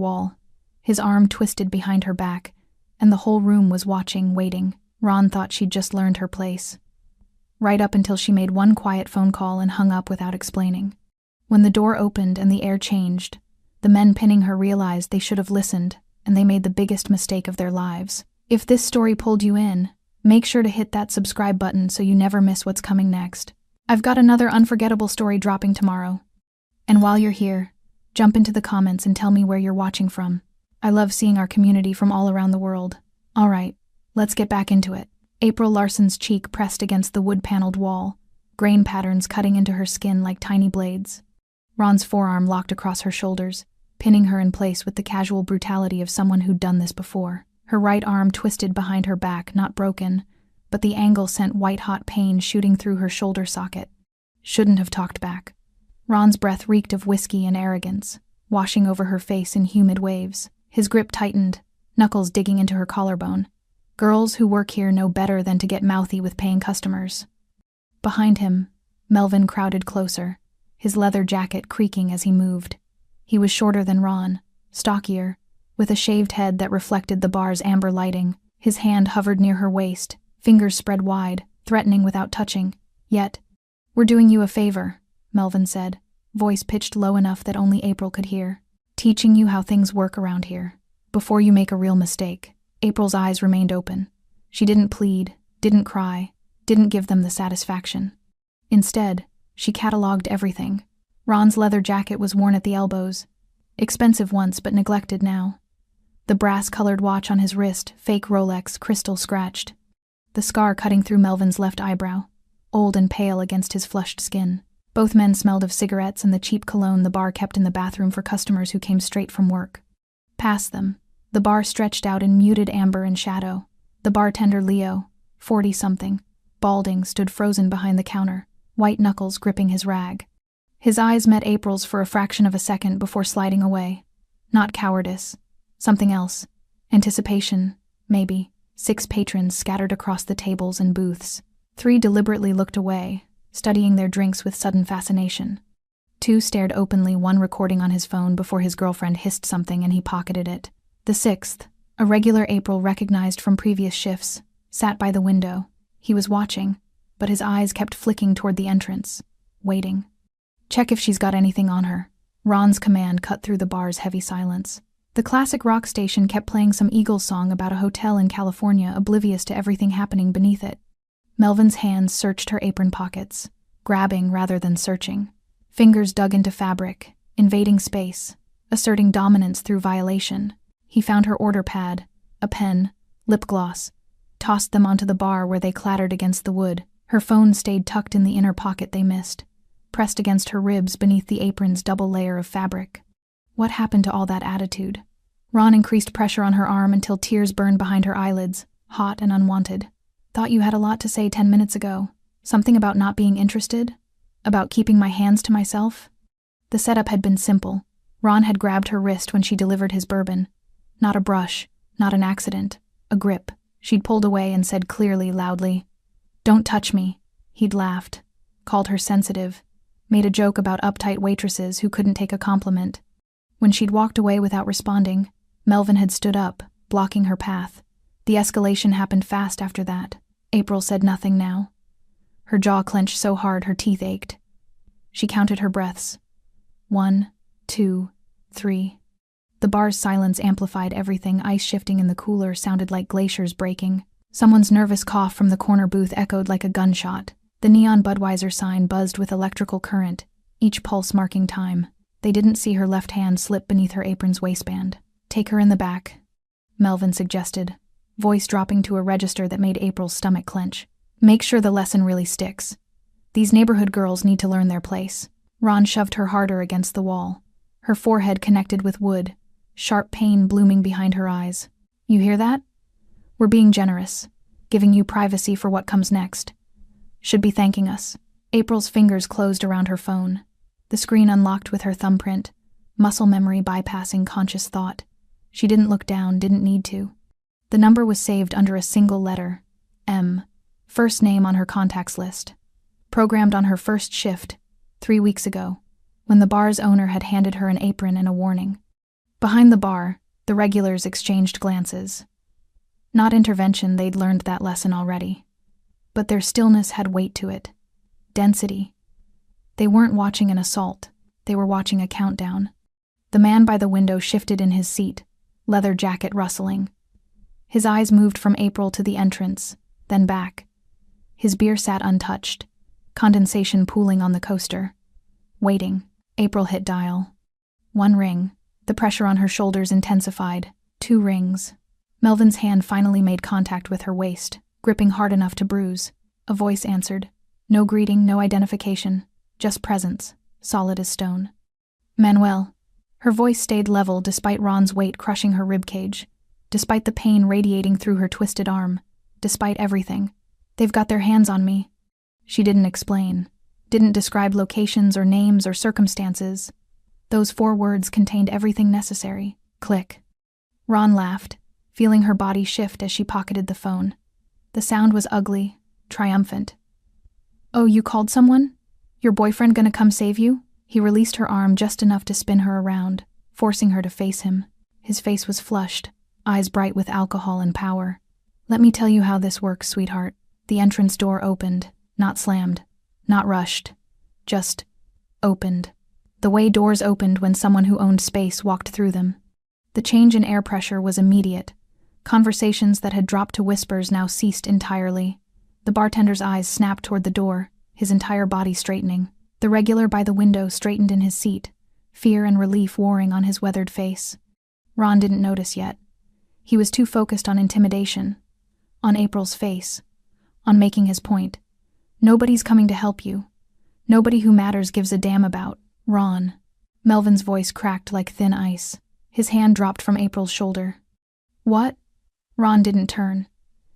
wall. His arm twisted behind her back, and the whole room was watching, waiting. Ron thought she'd just learned her place. Right up until she made one quiet phone call and hung up without explaining. When the door opened and the air changed, the men pinning her realized they should have listened, and they made the biggest mistake of their lives. If this story pulled you in, make sure to hit that subscribe button so you never miss what's coming next. I've got another unforgettable story dropping tomorrow. And while you're here, jump into the comments and tell me where you're watching from. I love seeing our community from all around the world. All right, let's get back into it. April Larson's cheek pressed against the wood-paneled wall, grain patterns cutting into her skin like tiny blades. Ron's forearm locked across her shoulders, pinning her in place with the casual brutality of someone who'd done this before. Her right arm twisted behind her back, not broken, but the angle sent white-hot pain shooting through her shoulder socket. Shouldn't have talked back. Ron's breath reeked of whiskey and arrogance, washing over her face in humid waves. His grip tightened, knuckles digging into her collarbone. Girls who work here know better than to get mouthy with paying customers. Behind him, Melvin crowded closer, his leather jacket creaking as he moved. He was shorter than Ron, stockier, with a shaved head that reflected the bar's amber lighting. His hand hovered near her waist, fingers spread wide, threatening without touching. Yet, "We're doing you a favor," Melvin said, voice pitched low enough that only April could hear. "Teaching you how things work around here, before you make a real mistake." April's eyes remained open. She didn't plead, didn't cry, didn't give them the satisfaction. Instead, she cataloged everything. Ron's leather jacket was worn at the elbows. Expensive once, but neglected now. The brass-colored watch on his wrist, fake Rolex, crystal scratched. The scar cutting through Melvin's left eyebrow, old and pale against his flushed skin. Both men smelled of cigarettes and the cheap cologne the bar kept in the bathroom for customers who came straight from work. Past them, the bar stretched out in muted amber and shadow. The bartender Leo, 40-something, balding, stood frozen behind the counter, white knuckles gripping his rag. His eyes met April's for a fraction of a second before sliding away. Not cowardice. Something else. Anticipation, maybe. 6 patrons scattered across the tables and booths. 3 deliberately looked away, studying their drinks with sudden fascination. 2 stared openly, one recording on his phone before his girlfriend hissed something and he pocketed it. The 6th, a regular April recognized from previous shifts, sat by the window. He was watching, but his eyes kept flicking toward the entrance, waiting. "Check if she's got anything on her." Ron's command cut through the bar's heavy silence. The classic rock station kept playing some Eagles song about a hotel in California, oblivious to everything happening beneath it. Melvin's hands searched her apron pockets, grabbing rather than searching. Fingers dug into fabric, invading space, asserting dominance through violation. He found her order pad, a pen, lip gloss, tossed them onto the bar where they clattered against the wood. Her phone stayed tucked in the inner pocket they missed, pressed against her ribs beneath the apron's double layer of fabric. What happened to all that attitude? Ron increased pressure on her arm until tears burned behind her eyelids, hot and unwanted. "Thought you had a lot to say 10 minutes ago. Something about not being interested? About keeping my hands to myself?" The setup had been simple. Ron had grabbed her wrist when she delivered his bourbon. Not a brush, not an accident, a grip. She'd pulled away and said clearly, loudly, "Don't touch me." He'd laughed, called her sensitive, made a joke about uptight waitresses who couldn't take a compliment. When she'd walked away without responding, Melvin had stood up, blocking her path. The escalation happened fast after that. April said nothing now. Her jaw clenched so hard her teeth ached. She counted her breaths. 1, 2, 3. The bar's silence amplified everything. Ice shifting in the cooler sounded like glaciers breaking. Someone's nervous cough from the corner booth echoed like a gunshot. The neon Budweiser sign buzzed with electrical current, each pulse marking time. They didn't see her left hand slip beneath her apron's waistband. "Take her in the back," Melvin suggested, voice dropping to a register that made April's stomach clench. "Make sure the lesson really sticks. These neighborhood girls need to learn their place." Ron shoved her harder against the wall. Her forehead connected with wood, sharp pain blooming behind her eyes. "You hear that? We're being generous, giving you privacy for what comes next. Should be thanking us." April's fingers closed around her phone. The screen unlocked with her thumbprint, muscle memory bypassing conscious thought. She didn't look down, didn't need to. The number was saved under a single letter, M, first name on her contacts list. Programmed on her first shift, 3 weeks ago, when the bar's owner had handed her an apron and a warning. Behind the bar, the regulars exchanged glances. Not intervention, they'd learned that lesson already. But their stillness had weight to it. Density. They weren't watching an assault, they were watching a countdown. The man by the window shifted in his seat, leather jacket rustling. His eyes moved from April to the entrance, then back. His beer sat untouched, condensation pooling on the coaster. Waiting. April hit dial. 1 ring. The pressure on her shoulders intensified. 2 rings. Melvin's hand finally made contact with her waist, gripping hard enough to bruise. A voice answered. No greeting, no identification. Just presence, solid as stone. Manuel. Her voice stayed level despite Ron's weight crushing her ribcage, despite the pain radiating through her twisted arm, despite everything. They've got their hands on me. She didn't explain, didn't describe locations or names or circumstances. Those 4 words contained everything necessary. Click. Ron laughed, feeling her body shift as she pocketed the phone. The sound was ugly, triumphant. Oh, you called someone? Your boyfriend gonna come save you? He released her arm just enough to spin her around, forcing her to face him. His face was flushed, eyes bright with alcohol and power. Let me tell you how this works, sweetheart. The entrance door opened, not slammed, not rushed, just opened. The way doors opened when someone who owned space walked through them. The change in air pressure was immediate. Conversations that had dropped to whispers now ceased entirely. The bartender's eyes snapped toward the door, his entire body straightening. The regular by the window straightened in his seat, fear and relief warring on his weathered face. Ron didn't notice yet. He was too focused on intimidation, on April's face, on making his point. Nobody's coming to help you. Nobody who matters gives a damn about Ron. Melvin's voice cracked like thin ice. His hand dropped from April's shoulder. What? Ron didn't turn,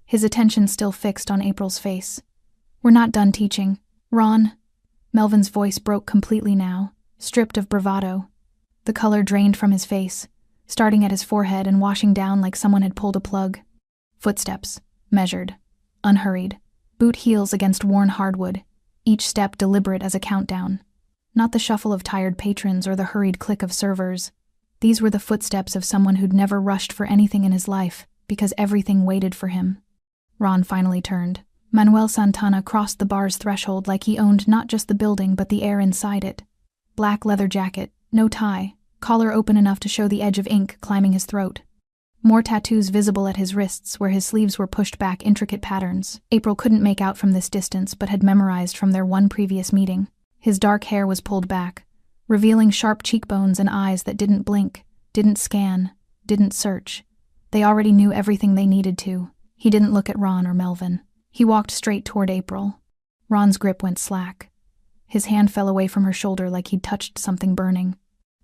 his attention still fixed on April's face. We're not done teaching. Ron. Melvin's voice broke completely now, stripped of bravado. The color drained from his face, starting at his forehead and washing down like someone had pulled a plug. Footsteps, measured, unhurried, boot heels against worn hardwood, each step deliberate as a countdown. Not the shuffle of tired patrons or the hurried click of servers. These were the footsteps of someone who'd never rushed for anything in his life, because everything waited for him. Ron finally turned. Manuel Santana crossed the bar's threshold like he owned not just the building but the air inside it. Black leather jacket, no tie, collar open enough to show the edge of ink climbing his throat. More tattoos visible at his wrists where his sleeves were pushed back intricate patterns. April couldn't make out from this distance but had memorized from their one previous meeting. His dark hair was pulled back, revealing sharp cheekbones and eyes that didn't blink, didn't scan, didn't search. They already knew everything they needed to. He didn't look at Ron or Melvin. He walked straight toward April. Ron's grip went slack. His hand fell away from her shoulder like he'd touched something burning.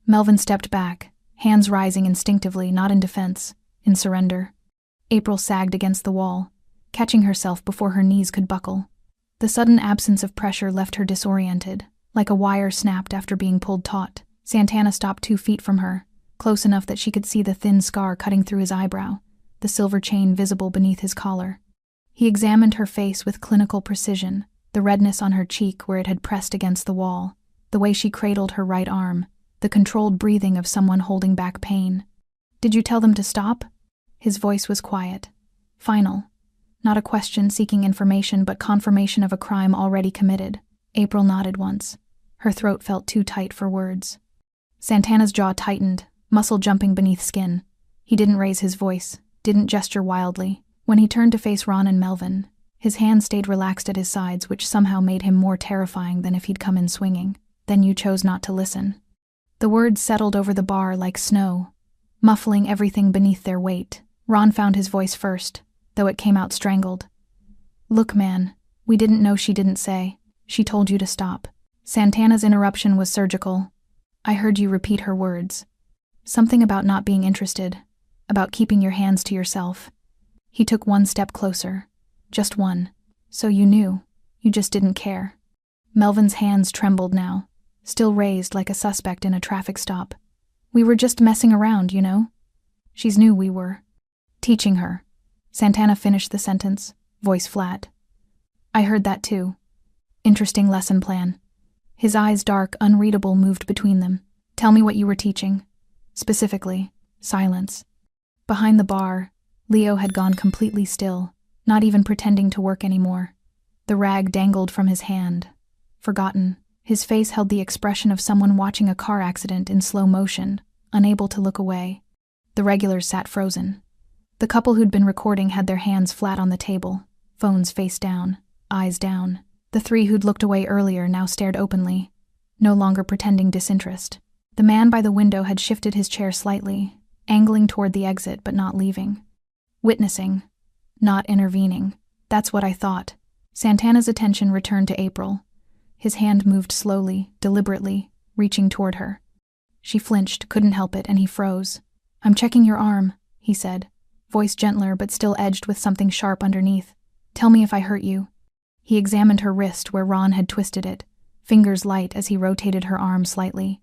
Melvin stepped back, hands rising instinctively, not in defense, in surrender. April sagged against the wall, catching herself before her knees could buckle. The sudden absence of pressure left her disoriented, like a wire snapped after being pulled taut. Santana stopped 2 feet from her, close enough that she could see the thin scar cutting through his eyebrow, the silver chain visible beneath his collar. He examined her face with clinical precision, the redness on her cheek where it had pressed against the wall, the way she cradled her right arm, the controlled breathing of someone holding back pain. Did you tell them to stop? His voice was quiet, final. Not a question seeking information but confirmation of a crime already committed. April nodded once. Her throat felt too tight for words. Santana's jaw tightened, muscle jumping beneath skin. He didn't raise his voice, didn't gesture wildly. When he turned to face Ron and Melvin, his hands stayed relaxed at his sides, which somehow made him more terrifying than if he'd come in swinging. Then you chose not to listen. The words settled over the bar like snow, muffling everything beneath their weight. Ron found his voice first, though it came out strangled. Look, man, we didn't know she didn't say. She told you to stop. Santana's interruption was surgical. I heard you repeat her words. Something about not being interested, about keeping your hands to yourself. He took 1 step closer. Just 1. So you knew. You just didn't care. Melvin's hands trembled now, still raised like a suspect in a traffic stop. We were just messing around, you know? She's knew we were. Teaching her. Santana finished the sentence, voice flat. I heard that too. Interesting lesson plan. His eyes dark, unreadable, moved between them. Tell me what you were teaching. Specifically, silence. Behind the bar, Leo had gone completely still, not even pretending to work anymore. The rag dangled from his hand. Forgotten, his face held the expression of someone watching a car accident in slow motion, unable to look away. The regulars sat frozen. The couple who'd been recording had their hands flat on the table, phones face down, eyes down. The three who'd looked away earlier now stared openly, no longer pretending disinterest. The man by the window had shifted his chair slightly, angling toward the exit but not leaving. Witnessing, not intervening. That's what I thought. Santana's attention returned to April. His hand moved slowly, deliberately, reaching toward her. She flinched, couldn't help it, and he froze. "I'm checking your arm," he said, voice gentler but still edged with something sharp underneath. "Tell me if I hurt you." He examined her wrist where Ron had twisted it, fingers light as he rotated her arm slightly.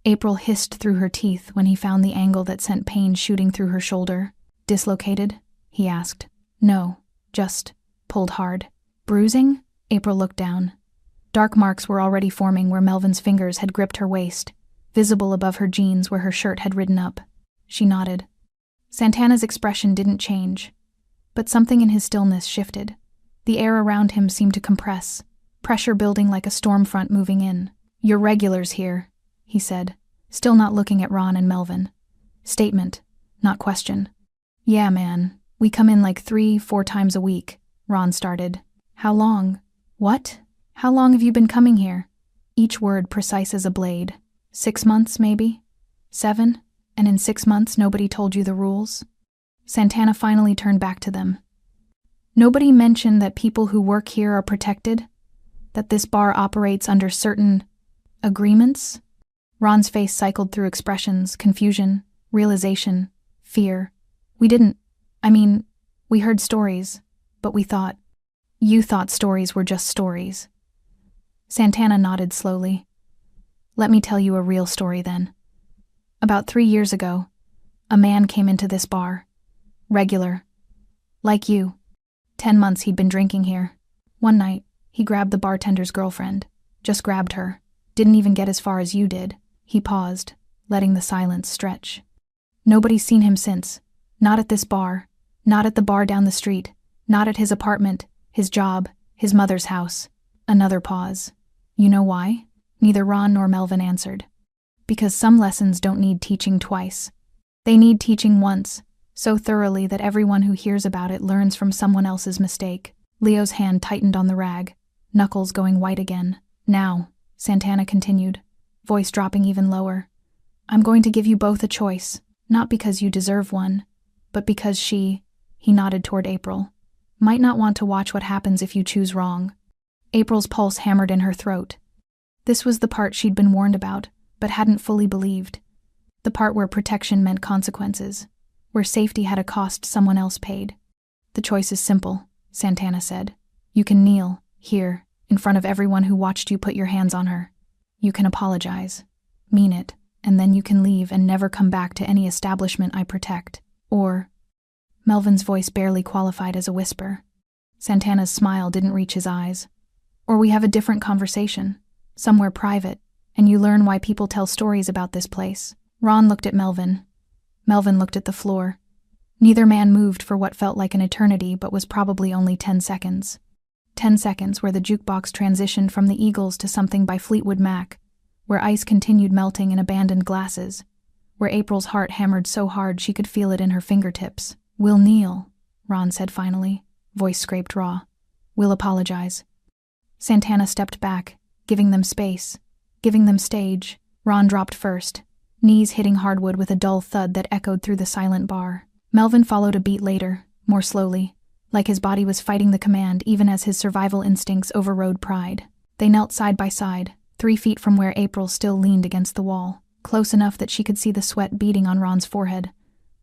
April hissed through her teeth when he found the angle that sent pain shooting through her shoulder. "Dislocated?" he asked. "No, just pulled hard." "Bruising?" April looked down. Dark marks were already forming where Melvin's fingers had gripped her waist, visible above her jeans where her shirt had ridden up. She nodded. Santana's expression didn't change, but something in his stillness shifted. The air around him seemed to compress, pressure building like a storm front moving in. "You're regulars here," he said, still not looking at Ron and Melvin. Statement, not question. "Yeah, man. We come in like 3-4 times a week," Ron started. "How long?" "What? How long have you been coming here?" Each word precise as a blade. 6 months, maybe? 7? And in 6 months nobody told you the rules? Santana finally turned back to them. "Nobody mentioned that people who work here are protected? That this bar operates under certain agreements?" Ron's face cycled through expressions, confusion, realization, fear. We heard stories, but we thought. You thought stories were just stories." Santana nodded slowly. "Let me tell you a real story then. About 3 years ago, a man came into this bar. Regular. Like you. 10 months he'd been drinking here. One night, he grabbed the bartender's girlfriend. Just grabbed her. Didn't even get as far as you did." He paused, letting the silence stretch. "Nobody's seen him since. Not at this bar. Not at the bar down the street. Not at his apartment, his job, his mother's house." Another pause. "You know why?" Neither Ron nor Melvin answered. "Because some lessons don't need teaching twice. They need teaching once, so thoroughly that everyone who hears about it learns from someone else's mistake." Leo's hand tightened on the rag, knuckles going white again. "Now," Santana continued, voice dropping even lower, "I'm going to give you both a choice, not because you deserve one, but because he nodded toward April, might not want to watch what happens if you choose wrong." April's pulse hammered in her throat. This was the part she'd been warned about, but hadn't fully believed. The part where protection meant consequences, where safety had a cost someone else paid. "The choice is simple," Santana said. "You can kneel, here, in front of everyone who watched you put your hands on her. You can apologize, mean it, and then you can leave and never come back to any establishment I protect. Or..." Melvin's voice barely qualified as a whisper. Santana's smile didn't reach his eyes. "Or we have a different conversation, somewhere private, and you learn why people tell stories about this place." Ron looked at Melvin. Melvin looked at the floor. Neither man moved for what felt like an eternity but was probably only 10 seconds. 10 seconds where the jukebox transitioned from the Eagles to something by Fleetwood Mac, where ice continued melting in abandoned glasses, where April's heart hammered so hard she could feel it in her fingertips. "We'll kneel," Ron said finally, voice scraped raw. "We'll apologize." Santana stepped back, giving them space, giving them stage. Ron dropped first, knees hitting hardwood with a dull thud that echoed through the silent bar. Melvin followed a beat later, more slowly, like his body was fighting the command even as his survival instincts overrode pride. They knelt side by side, 3 feet from where April still leaned against the wall, close enough that she could see the sweat beading on Ron's forehead,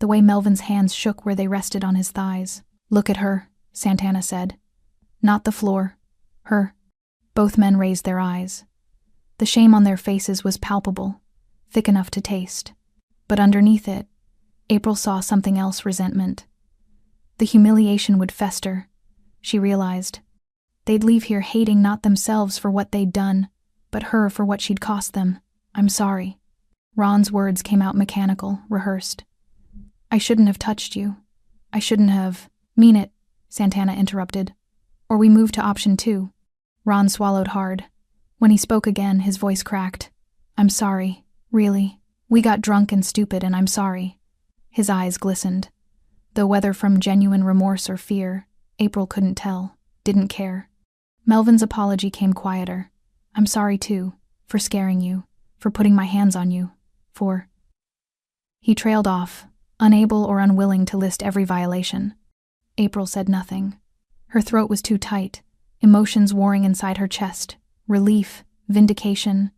the way Melvin's hands shook where they rested on his thighs. "Look at her," Santana said. "Not the floor. Her." Both men raised their eyes. The shame on their faces was palpable, thick enough to taste. But underneath it, April saw something else: resentment. The humiliation would fester, she realized. They'd leave here hating not themselves for what they'd done, but her for what she'd cost them. "I'm sorry." Ron's words came out mechanical, rehearsed. I shouldn't have touched you. I shouldn't have. Mean it, Santana interrupted. Or we move to option 2. Ron swallowed hard. When he spoke again, his voice cracked. I'm sorry, really. We got drunk and stupid and I'm sorry. His eyes glistened. Though whether from genuine remorse or fear, April couldn't tell, didn't care. Melvin's apology came quieter. I'm sorry too, for scaring you, for putting my hands on you, for... He trailed off, unable or unwilling to list every violation. April said nothing. Her throat was too tight, emotions warring inside her chest, relief, vindication,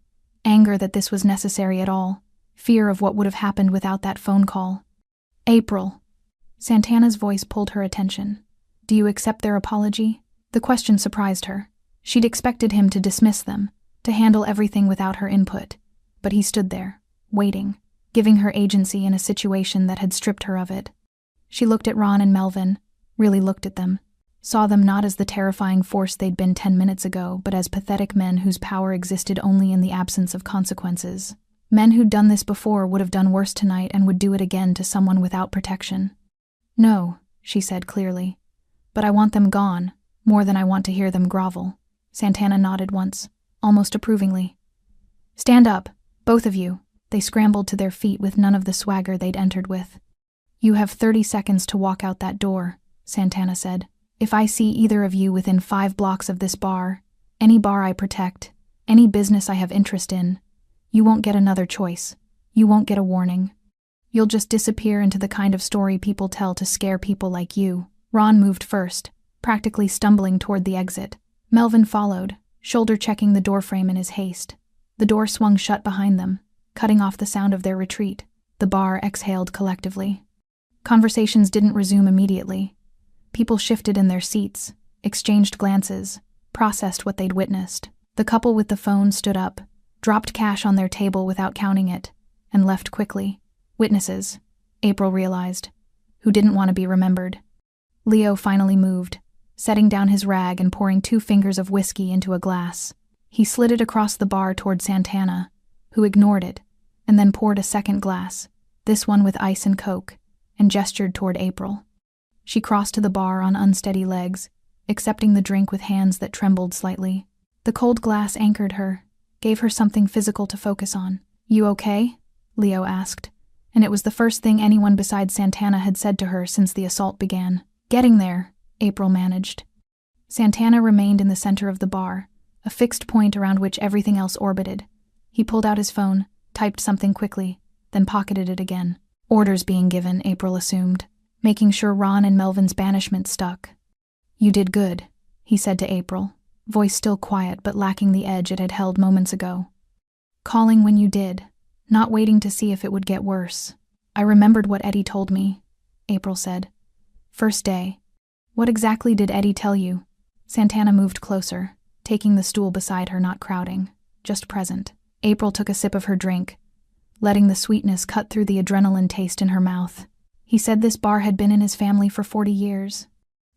anger that this was necessary at all, fear of what would have happened without that phone call. April. Santana's voice pulled her attention. Do you accept their apology? The question surprised her. She'd expected him to dismiss them, to handle everything without her input. But he stood there, waiting, giving her agency in a situation that had stripped her of it. She looked at Ron and Melvin, really looked at them, saw them not as the terrifying force they'd been 10 minutes ago, but as pathetic men whose power existed only in the absence of consequences. Men who'd done this before would have done worse tonight and would do it again to someone without protection. No, she said clearly. But I want them gone, more than I want to hear them grovel. Santana nodded once, almost approvingly. Stand up, both of you. They scrambled to their feet with none of the swagger they'd entered with. You have 30 seconds to walk out that door, Santana said. If I see either of you within 5 blocks of this bar, any bar I protect, any business I have interest in, you won't get another choice. You won't get a warning. You'll just disappear into the kind of story people tell to scare people like you. Ron moved first, practically stumbling toward the exit. Melvin followed, shoulder-checking the doorframe in his haste. The door swung shut behind them, cutting off the sound of their retreat. The bar exhaled collectively. Conversations didn't resume immediately. People shifted in their seats, exchanged glances, processed what they'd witnessed. The couple with the phone stood up, dropped cash on their table without counting it, and left quickly. Witnesses, April realized, who didn't want to be remembered. Leo finally moved, setting down his rag and pouring 2 fingers of whiskey into a glass. He slid it across the bar toward Santana, who ignored it, and then poured a second glass, this one with ice and Coke, and gestured toward April. She crossed to the bar on unsteady legs, accepting the drink with hands that trembled slightly. The cold glass anchored her, gave her something physical to focus on. You okay? Leo asked, and it was the first thing anyone besides Santana had said to her since the assault began. Getting there, April managed. Santana remained in the center of the bar, a fixed point around which everything else orbited. He pulled out his phone, typed something quickly, then pocketed it again. Orders being given, April assumed, making sure Ron and Melvin's banishment stuck. You did good, he said to April, voice still quiet but lacking the edge it had held moments ago. Calling when you did, not waiting to see if it would get worse. I remembered what Eddie told me, April said. First day. What exactly did Eddie tell you? Santana moved closer, taking the stool beside her, not crowding, just present. April took a sip of her drink, letting the sweetness cut through the adrenaline taste in her mouth. He said this bar had been in his family for 40 years,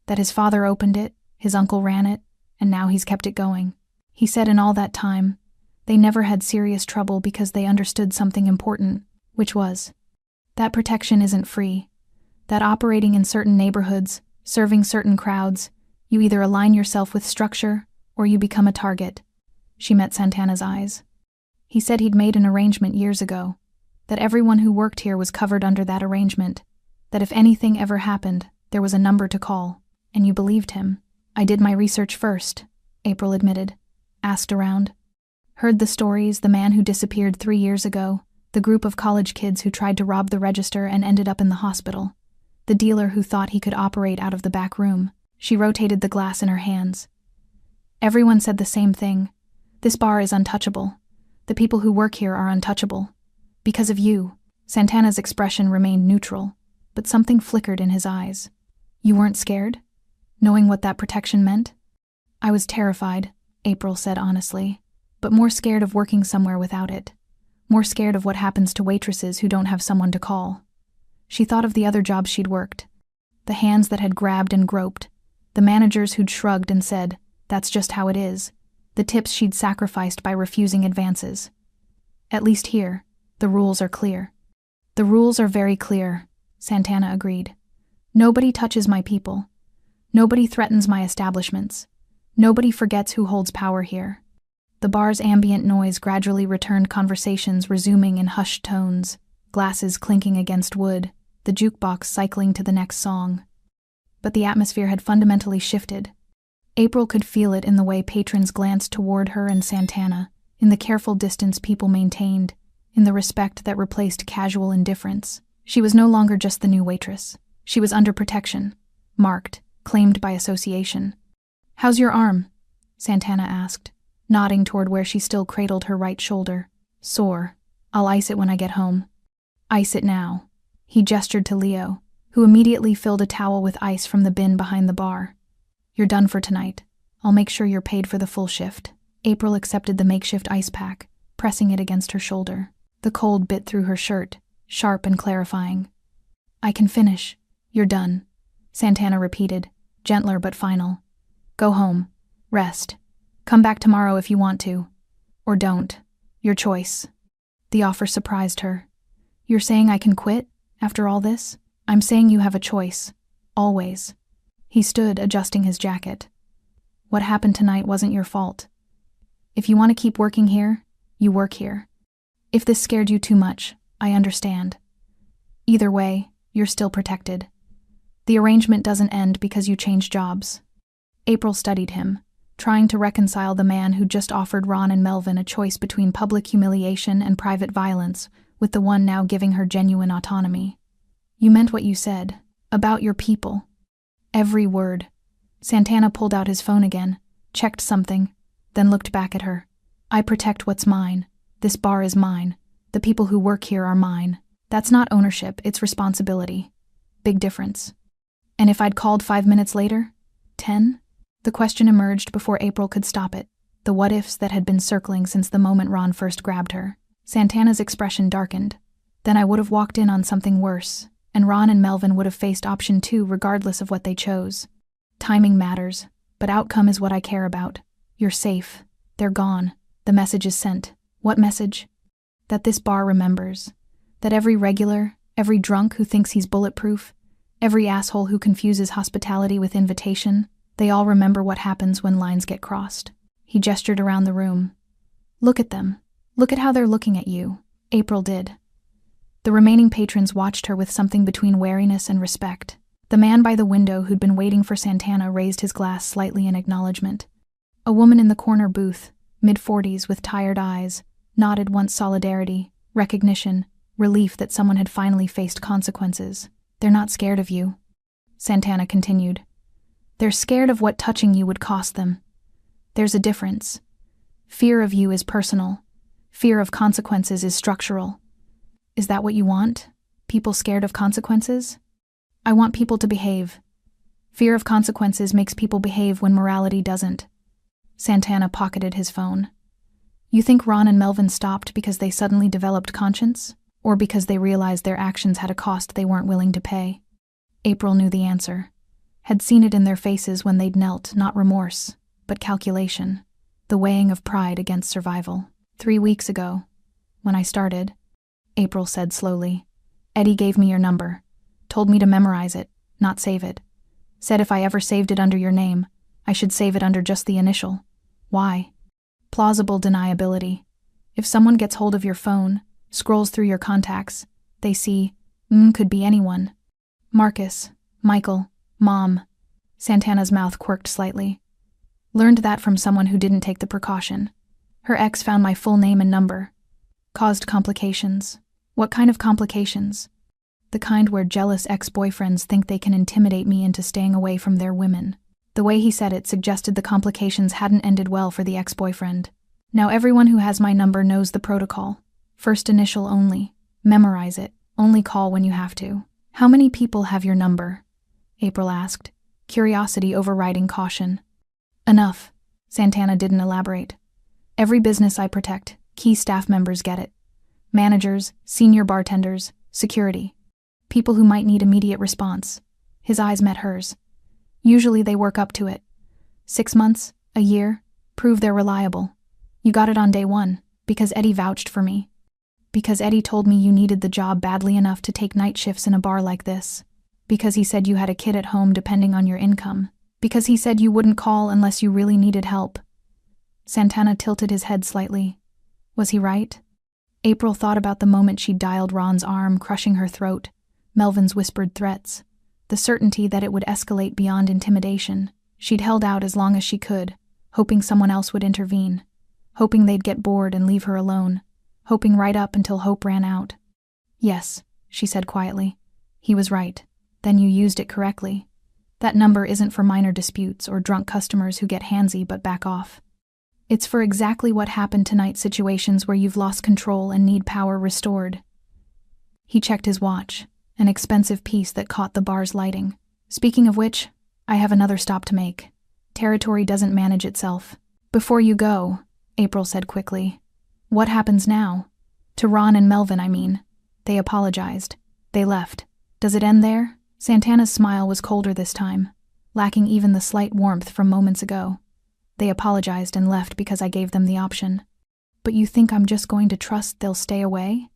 that his father opened it, his uncle ran it, and now he's kept it going. He said in all that time, they never had serious trouble because they understood something important, which was that protection isn't free, that operating in certain neighborhoods, serving certain crowds, you either align yourself with structure or you become a target. She met Santana's eyes. He said he'd made an arrangement years ago, that everyone who worked here was covered under that arrangement, that if anything ever happened, there was a number to call, and you believed him. I did my research first, April admitted. Asked around. Heard the stories, the man who disappeared 3 years ago, the group of college kids who tried to rob the register and ended up in the hospital, the dealer who thought he could operate out of the back room. She rotated the glass in her hands. Everyone said the same thing. This bar is untouchable. The people who work here are untouchable. Because of you. Santana's expression remained neutral, but something flickered in his eyes. You weren't scared? Knowing what that protection meant? I was terrified, April said honestly, but more scared of working somewhere without it. More scared of what happens to waitresses who don't have someone to call. She thought of the other jobs she'd worked. The hands that had grabbed and groped. The managers who'd shrugged and said, that's just how it is. The tips she'd sacrificed by refusing advances. At least here, The rules are clear. The rules are very clear, Santana agreed. Nobody touches my people. Nobody threatens my establishments. Nobody forgets who holds power here. The bar's ambient noise gradually returned, conversations resuming in hushed tones, glasses clinking against wood, the jukebox cycling to the next song. But the atmosphere had fundamentally shifted. April could feel it in the way patrons glanced toward her and Santana, in the careful distance people maintained, in the respect that replaced casual indifference. She was no longer just the new waitress. She was under protection, marked, claimed by association. "How's your arm?" Santana asked, nodding toward where she still cradled her right shoulder. "Sore. I'll ice it when I get home." "Ice it now." He gestured to Leo, who immediately filled a towel with ice from the bin behind the bar. "You're done for tonight. I'll make sure you're paid for the full shift." April accepted the makeshift ice pack, pressing it against her shoulder. The cold bit through her shirt, sharp and clarifying. "I can finish. You're done," Santana repeated, gentler but final. "Go home. Rest. Come back tomorrow if you want to. Or don't. Your choice." The offer surprised her. "You're saying I can quit, after all this?" "I'm saying you have a choice. Always." He stood, adjusting his jacket. "What happened tonight wasn't your fault. If you want to keep working here, you work here. If this scared you too much, I understand. Either way, you're still protected. The arrangement doesn't end because you change jobs." April studied him, trying to reconcile the man who just offered Ron and Melvin a choice between public humiliation and private violence, with the one now giving her genuine autonomy. "You meant what you said, about your people." "Every word." Santana pulled out his phone again, checked something, then looked back at her. "I protect what's mine. This bar is mine. The people who work here are mine. That's not ownership, it's responsibility. Big difference." "And if I'd called 5 minutes later? 10? The question emerged before April could stop it, the what-ifs that had been circling since the moment Ron first grabbed her. Santana's expression darkened. "Then I would have walked in on something worse, and Ron and Melvin would have faced option 2 regardless of what they chose. Timing matters, but outcome is what I care about. You're safe. They're gone. The message is sent." "What message?" "That this bar remembers. That every regular, every drunk who thinks he's bulletproof, every asshole who confuses hospitality with invitation, they all remember what happens when lines get crossed." He gestured around the room. "Look at them. Look at how they're looking at you." April did. The remaining patrons watched her with something between wariness and respect. The man by the window who'd been waiting for Santana raised his glass slightly in acknowledgement. A woman in the corner booth, mid-40s with tired eyes, nodded once solidarity, recognition, relief that someone had finally faced consequences. "They're not scared of you," Santana continued. "They're scared of what touching you would cost them. There's a difference. Fear of you is personal. Fear of consequences is structural." "Is that what you want? People scared of consequences?" "I want people to behave. Fear of consequences makes people behave when morality doesn't." Santana pocketed his phone. "You think Ron and Melvin stopped because they suddenly developed conscience? Or because they realized their actions had a cost they weren't willing to pay?" April knew the answer. Had seen it in their faces when they'd knelt, not remorse, but calculation. The weighing of pride against survival. 3 weeks ago, when I started, April said slowly, "Eddie gave me your number. Told me to memorize it, not save it. Said if I ever saved it under your name, I should save it under just the initial. Why? Plausible deniability. If someone gets hold of your phone, scrolls through your contacts, they see, could be anyone. Marcus, Michael, Mom." Santana's mouth quirked slightly. "Learned that from someone who didn't take the precaution. Her ex found my full name and number. Caused complications." "What kind of complications?" "The kind where jealous ex-boyfriends think they can intimidate me into staying away from their women." The way he said it suggested the complications hadn't ended well for the ex-boyfriend. "Now everyone who has my number knows the protocol. First initial only. Memorize it. Only call when you have to." "How many people have your number?" April asked, curiosity overriding caution. "Enough." Santana didn't elaborate. "Every business I protect, key staff members get it. Managers, senior bartenders, security. People who might need immediate response." His eyes met hers. "Usually they work up to it. 6 months, a year, prove they're reliable. You got it on day 1, because Eddie vouched for me." Because Eddie told me you needed the job badly enough to take night shifts in a bar like this. Because he said you had a kid at home depending on your income. Because he said you wouldn't call unless you really needed help." Santana tilted his head slightly. Was he right? April thought about the moment she'd dialed Ron's arm, crushing her throat, Melvin's whispered threats, the certainty that it would escalate beyond intimidation. She'd held out as long as she could, hoping someone else would intervene, hoping they'd get bored and leave her alone, hoping right up until hope ran out. "Yes," she said quietly. "He was right. Then you used it correctly. That number isn't for minor disputes or drunk customers who get handsy but back off. It's for exactly what happened tonight, situations where you've lost control and need power restored." He checked his watch, an expensive piece that caught the bar's lighting. "Speaking of which, I have another stop to make. Territory doesn't manage itself." "Before you go," April said quickly, "what happens now? To Ron and Melvin, I mean. They apologized. They left. Does it end there?" Santana's smile was colder this time, lacking even the slight warmth from moments ago. "They apologized and left because I gave them the option." "But you think I'm just going to trust they'll stay away?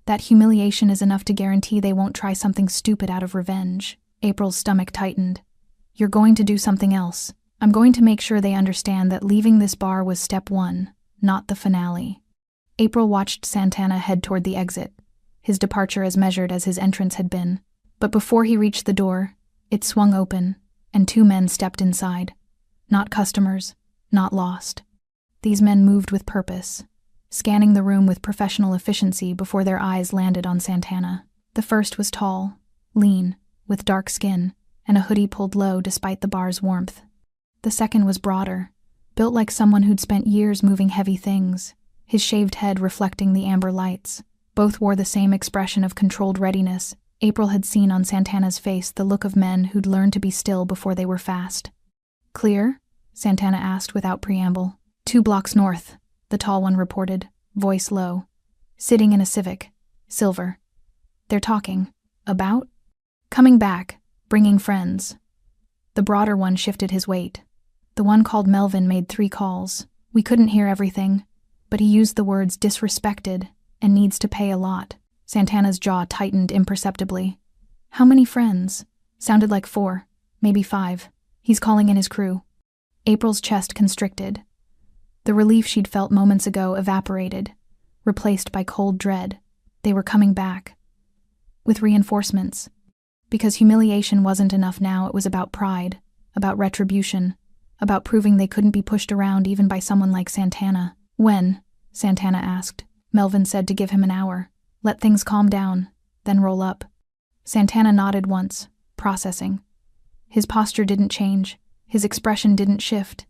That humiliation is enough to guarantee they won't try something stupid out of revenge." April's stomach tightened. "You're going to do something else. I'm going to make sure they understand that leaving this bar was step one, not the finale." April watched Santana head toward the exit, his departure as measured as his entrance had been. But before he reached the door, it swung open, and 2 men stepped inside. Not customers, not lost. These men moved with purpose, scanning the room with professional efficiency before their eyes landed on Santana. The first was tall, lean, with dark skin, and a hoodie pulled low despite the bar's warmth. The second was broader, built like someone who'd spent years moving heavy things, his shaved head reflecting the amber lights. Both wore the same expression of controlled readiness. April had seen on Santana's face the look of men who'd learned to be still before they were fast. "Clear?" Santana asked without preamble. 2 blocks north," the tall one reported, voice low. "Sitting in a Civic. Silver. They're talking. About? Coming back. Bringing friends." The broader one shifted his weight. The one called Melvin made 3 calls. "We couldn't hear everything, but he used the words disrespected and needs to pay a lot." Santana's jaw tightened imperceptibly. "How many friends?" Sounded like 4, maybe 5. "He's calling in his crew." April's chest constricted. The relief she'd felt moments ago evaporated, replaced by cold dread. They were coming back. With reinforcements. Because humiliation wasn't enough now, it was about pride, about retribution, about proving they couldn't be pushed around even by someone like Santana. "When?" Santana asked. Melvin said to give him an hour. "Let things calm down, then roll up." Santana nodded once, processing. His posture didn't change, his expression didn't shift.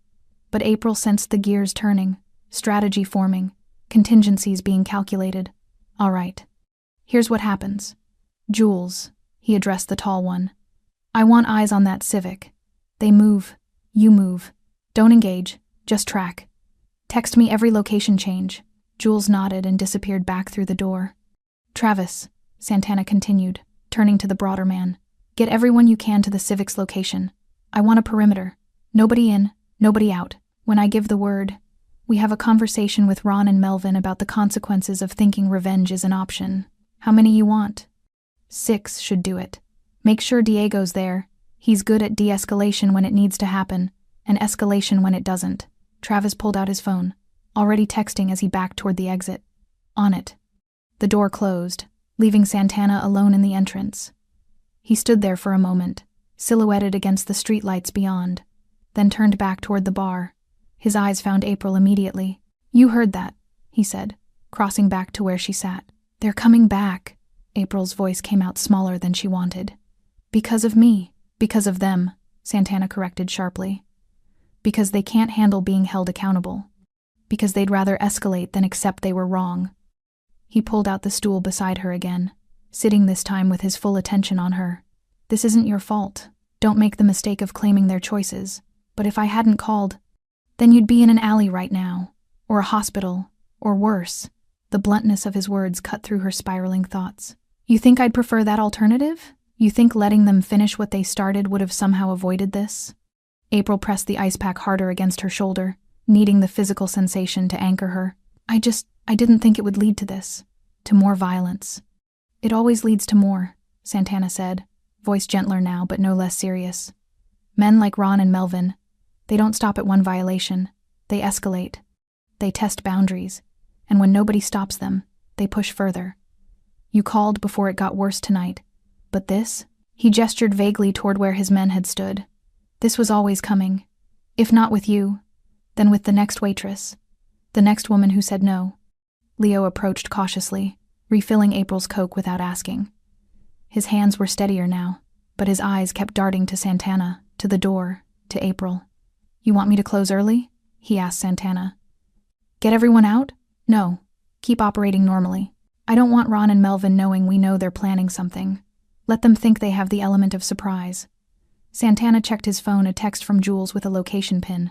But April sensed the gears turning, strategy forming, contingencies being calculated. "All right. Here's what happens. Jules," he addressed the tall one. "I want eyes on that Civic. They move. You move. Don't engage. Just track. Text me every location change." Jules nodded and disappeared back through the door. "Travis," Santana continued, turning to the broader man, "get everyone you can to the Civic's location. I want a perimeter. Nobody in, nobody out. When I give the word, we have a conversation with Ron and Melvin about the consequences of thinking revenge is an option. How many you want?" 6 should do it. Make sure Diego's there. He's good at de-escalation when it needs to happen, and escalation when it doesn't." Travis pulled out his phone, already texting as he backed toward the exit. "On it." The door closed, leaving Santana alone in the entrance. He stood there for a moment, silhouetted against the streetlights beyond, then turned back toward the bar. His eyes found April immediately. "You heard that," he said, crossing back to where she sat. "They're coming back." April's voice came out smaller than she wanted. "Because of me." "Because of them," Santana corrected sharply. "Because they can't handle being held accountable. Because they'd rather escalate than accept they were wrong." He pulled out the stool beside her again, sitting this time with his full attention on her. "This isn't your fault. Don't make the mistake of claiming their choices. But if I hadn't called, then you'd be in an alley right now, or a hospital, or worse." The bluntness of his words cut through her spiraling thoughts. "You think I'd prefer that alternative? You think letting them finish what they started would have somehow avoided this?" April pressed the ice pack harder against her shoulder, needing the physical sensation to anchor her. I didn't think it would lead to this. to more violence. It always leads to more, Santana said, voice gentler now but no less serious. Men like Ron and Melvin, they don't stop at one violation. They escalate. They test boundaries. And when nobody stops them, they push further. You called before it got worse tonight. But this? He gestured vaguely toward where his men had stood. This was always coming. If not with you, then with the next waitress. The next woman who said no. Leo approached cautiously, refilling April's Coke without asking. His hands were steadier now, but his eyes kept darting to Santana, to the door, to April. You want me to close early? He asked Santana. Get everyone out? No. Keep operating normally. I don't want Ron and Melvin knowing we know they're planning something. Let them think they have the element of surprise. Santana checked his phone, a text from Jules with a location pin.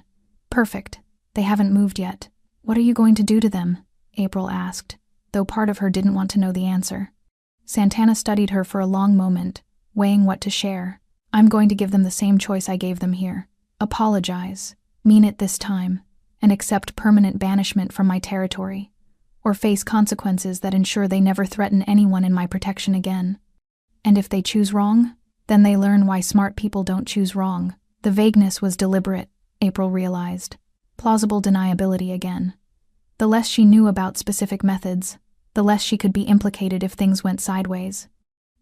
Perfect. They haven't moved yet. What are you going to do to them? April asked, though part of her didn't want to know the answer. Santana studied her for a long moment, weighing what to share. I'm going to give them the same choice I gave them here. Apologize, mean it this time, and accept permanent banishment from my territory, or face consequences that ensure they never threaten anyone in my protection again. And if they choose wrong, then they learn why smart people don't choose wrong. The vagueness was deliberate, April realized. Plausible deniability again. The less she knew about specific methods, the less she could be implicated if things went sideways.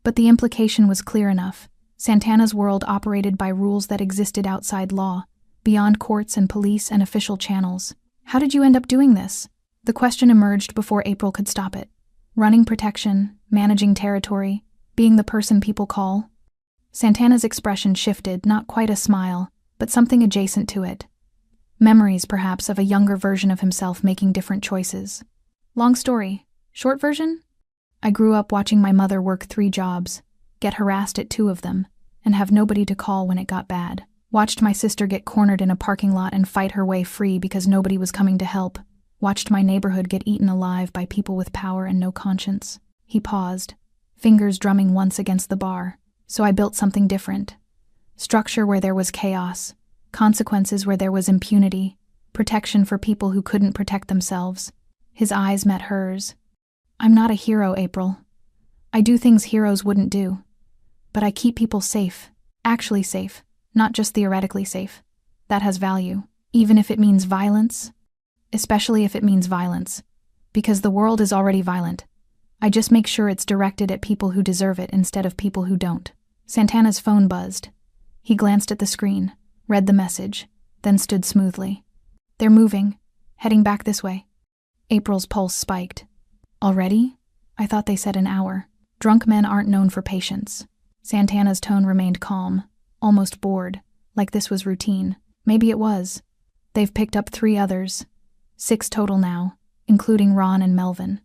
But the implication was clear enough. Santana's world operated by rules that existed outside law, beyond courts and police and official channels. How did you end up doing this? The question emerged before April could stop it. Running protection, managing territory, being the person people call. Santana's expression shifted, not quite a smile, but something adjacent to it. Memories, perhaps, of a younger version of himself making different choices. Long story. Short version? I grew up watching my mother work 3 jobs, get harassed at 2 of them, and have nobody to call when it got bad. Watched my sister get cornered in a parking lot and fight her way free because nobody was coming to help. Watched my neighborhood get eaten alive by people with power and no conscience. He paused, fingers drumming once against the bar. So I built something different. Structure where there was chaos, consequences where there was impunity, protection for people who couldn't protect themselves. His eyes met hers. I'm not a hero, April. I do things heroes wouldn't do. But I keep people safe, actually safe, not just theoretically safe. That has value, even if it means violence. Especially if it means violence. Because the world is already violent. I just make sure it's directed at people who deserve it instead of people who don't. Santana's phone buzzed. He glanced at the screen, read the message, then stood smoothly. They're moving, heading back this way. April's pulse spiked. Already? I thought they said an hour. Drunk men aren't known for patience. Santana's tone remained calm, almost bored, like this was routine. Maybe it was. They've picked up 3 others. 6 total now, including Ron and Melvin.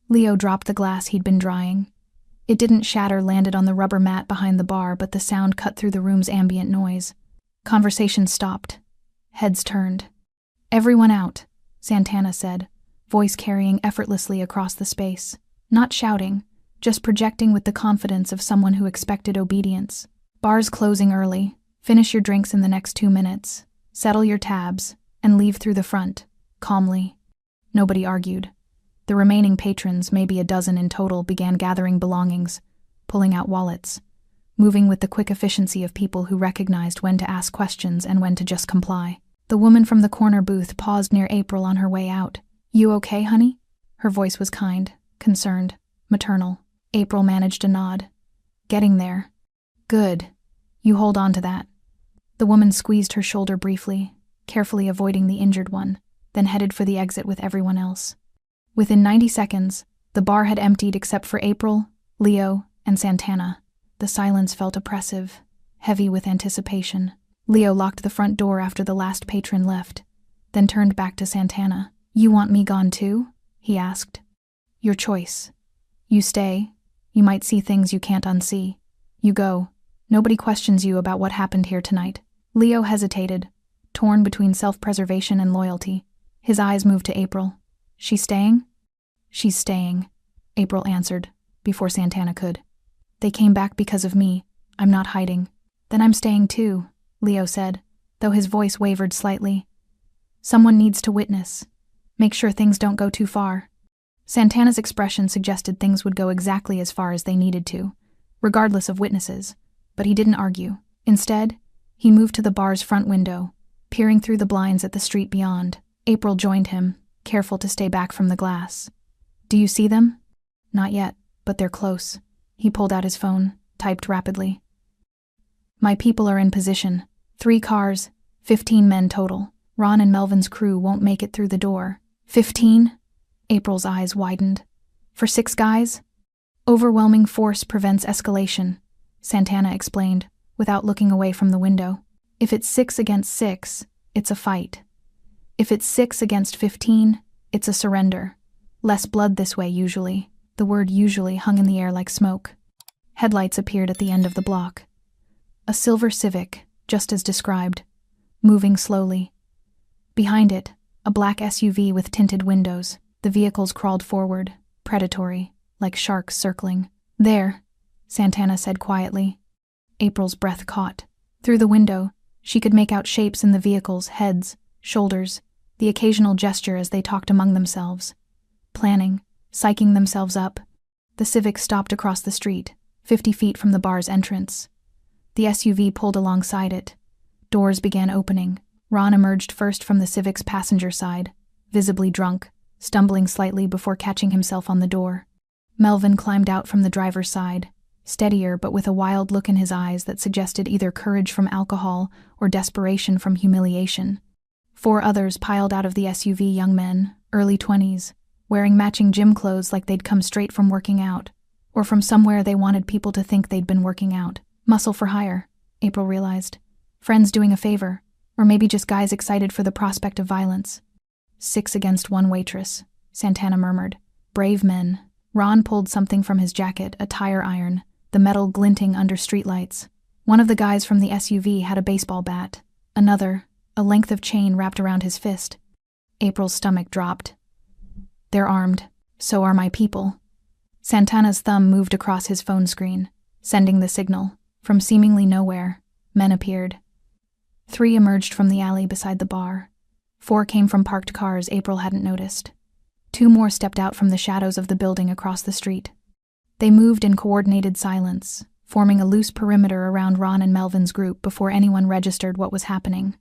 Leo dropped the glass he'd been drying. It didn't shatter, landed on the rubber mat behind the bar, but the sound cut through the room's ambient noise. Conversation stopped. Heads turned. Everyone out, Santana said, voice carrying effortlessly across the space. Not shouting, just projecting with the confidence of someone who expected obedience. Bar's closing early. Finish your drinks in the next 2 minutes. Settle your tabs, and leave through the front, calmly. Nobody argued. The remaining patrons, maybe a dozen in total, began gathering belongings, pulling out wallets, moving with the quick efficiency of people who recognized when to ask questions and when to just comply. The woman from the corner booth paused near April on her way out. You okay, honey? Her voice was kind, concerned, maternal. April managed a nod. Getting there. Good. You hold on to that. The woman squeezed her shoulder briefly, carefully avoiding the injured one, then headed for the exit with everyone else. Within 90 seconds, the bar had emptied except for April, Leo, and Santana. The silence felt oppressive, heavy with anticipation. Leo locked the front door after the last patron left, then turned back to Santana. You want me gone too? He asked. Your choice. You stay. You might see things you can't unsee. You go. Nobody questions you about what happened here tonight. Leo hesitated, torn between self-preservation and loyalty. His eyes moved to April. She's staying? She's staying, April answered, before Santana could. They came back because of me. I'm not hiding. Then I'm staying too, Leo said, though his voice wavered slightly. Someone needs to witness. Make sure things don't go too far. Santana's expression suggested things would go exactly as far as they needed to, regardless of witnesses, but he didn't argue. Instead, he moved to the bar's front window, peering through the blinds at the street beyond. April joined him, careful to stay back from the glass. "Do you see them?" "Not yet, but they're close." He pulled out his phone, typed rapidly. "My people are in position. 3 cars, 15 men total. Ron and Melvin's crew won't make it through the door." 15? April's eyes widened. "For 6 guys?" "Overwhelming force prevents escalation," Santana explained, without looking away from the window. "If it's 6 against 6, it's a fight. If it's 6 against 15, it's a surrender. Less blood this way, usually." The word usually hung in the air like smoke. Headlights appeared at the end of the block. A silver Civic, just as described, moving slowly. Behind it, a black SUV with tinted windows. The vehicles crawled forward, predatory, like sharks circling. "There," Santana said quietly. April's breath caught. Through the window, she could make out shapes in the vehicles, heads, shoulders, the occasional gesture as they talked among themselves. Planning, psyching themselves up. The Civic stopped across the street, 50 feet from the bar's entrance. The SUV pulled alongside it. Doors began opening. Ron emerged first from the Civic's passenger side, visibly drunk, stumbling slightly before catching himself on the door. Melvin climbed out from the driver's side, steadier but with a wild look in his eyes that suggested either courage from alcohol or desperation from humiliation. 4 others piled out of the SUV, young men, early 20s, wearing matching gym clothes like they'd come straight from working out, or from somewhere they wanted people to think they'd been working out. Muscle for hire, April realized. Friends doing a favor, or maybe just guys excited for the prospect of violence. 6 against 1 waitress, Santana murmured. Brave men. Ron pulled something from his jacket, a tire iron, the metal glinting under streetlights. One of the guys from the SUV had a baseball bat. Another, a length of chain wrapped around his fist. April's stomach dropped. "They're armed. So are my people." Santana's thumb moved across his phone screen, sending the signal. From seemingly nowhere, men appeared. 3 emerged from the alley beside the bar. 4 came from parked cars April hadn't noticed. 2 more stepped out from the shadows of the building across the street. They moved in coordinated silence, forming a loose perimeter around Ron and Melvin's group before anyone registered what was happening.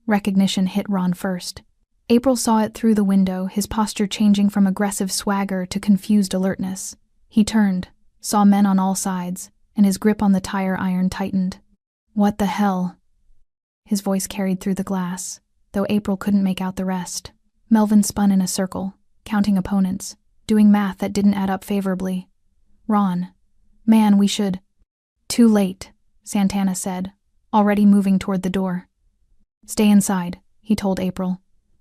Recognition hit Ron first. April saw it through the window, his posture changing from aggressive swagger to confused alertness. He turned, saw men on all sides, and his grip on the tire iron tightened. "What the hell?" His voice carried through the glass, though April couldn't make out the rest. Melvin spun in a circle, counting opponents, doing math that didn't add up favorably. "Ron. Man, we should—" "Too late," Santana said, already moving toward the door. "Stay inside," he told April.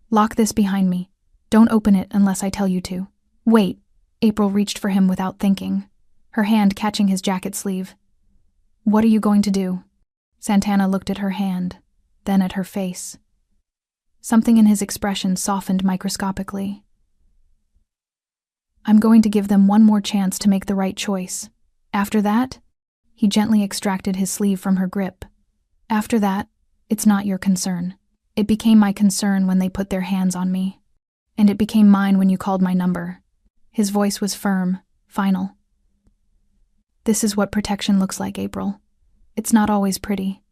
"Lock this behind me. Don't open it unless I tell you to." "Wait." April reached for him without thinking, her hand catching his jacket sleeve. "What are you going to do?" Santana looked at her hand, then at her face. Something in his expression softened microscopically. "I'm going to give them one more chance to make the right choice. After that," he gently extracted his sleeve from her grip. "After that, it's not your concern. It became my concern when they put their hands on me. And it became mine when you called my number." His voice was firm, final. "This is what protection looks like, April. It's not always pretty.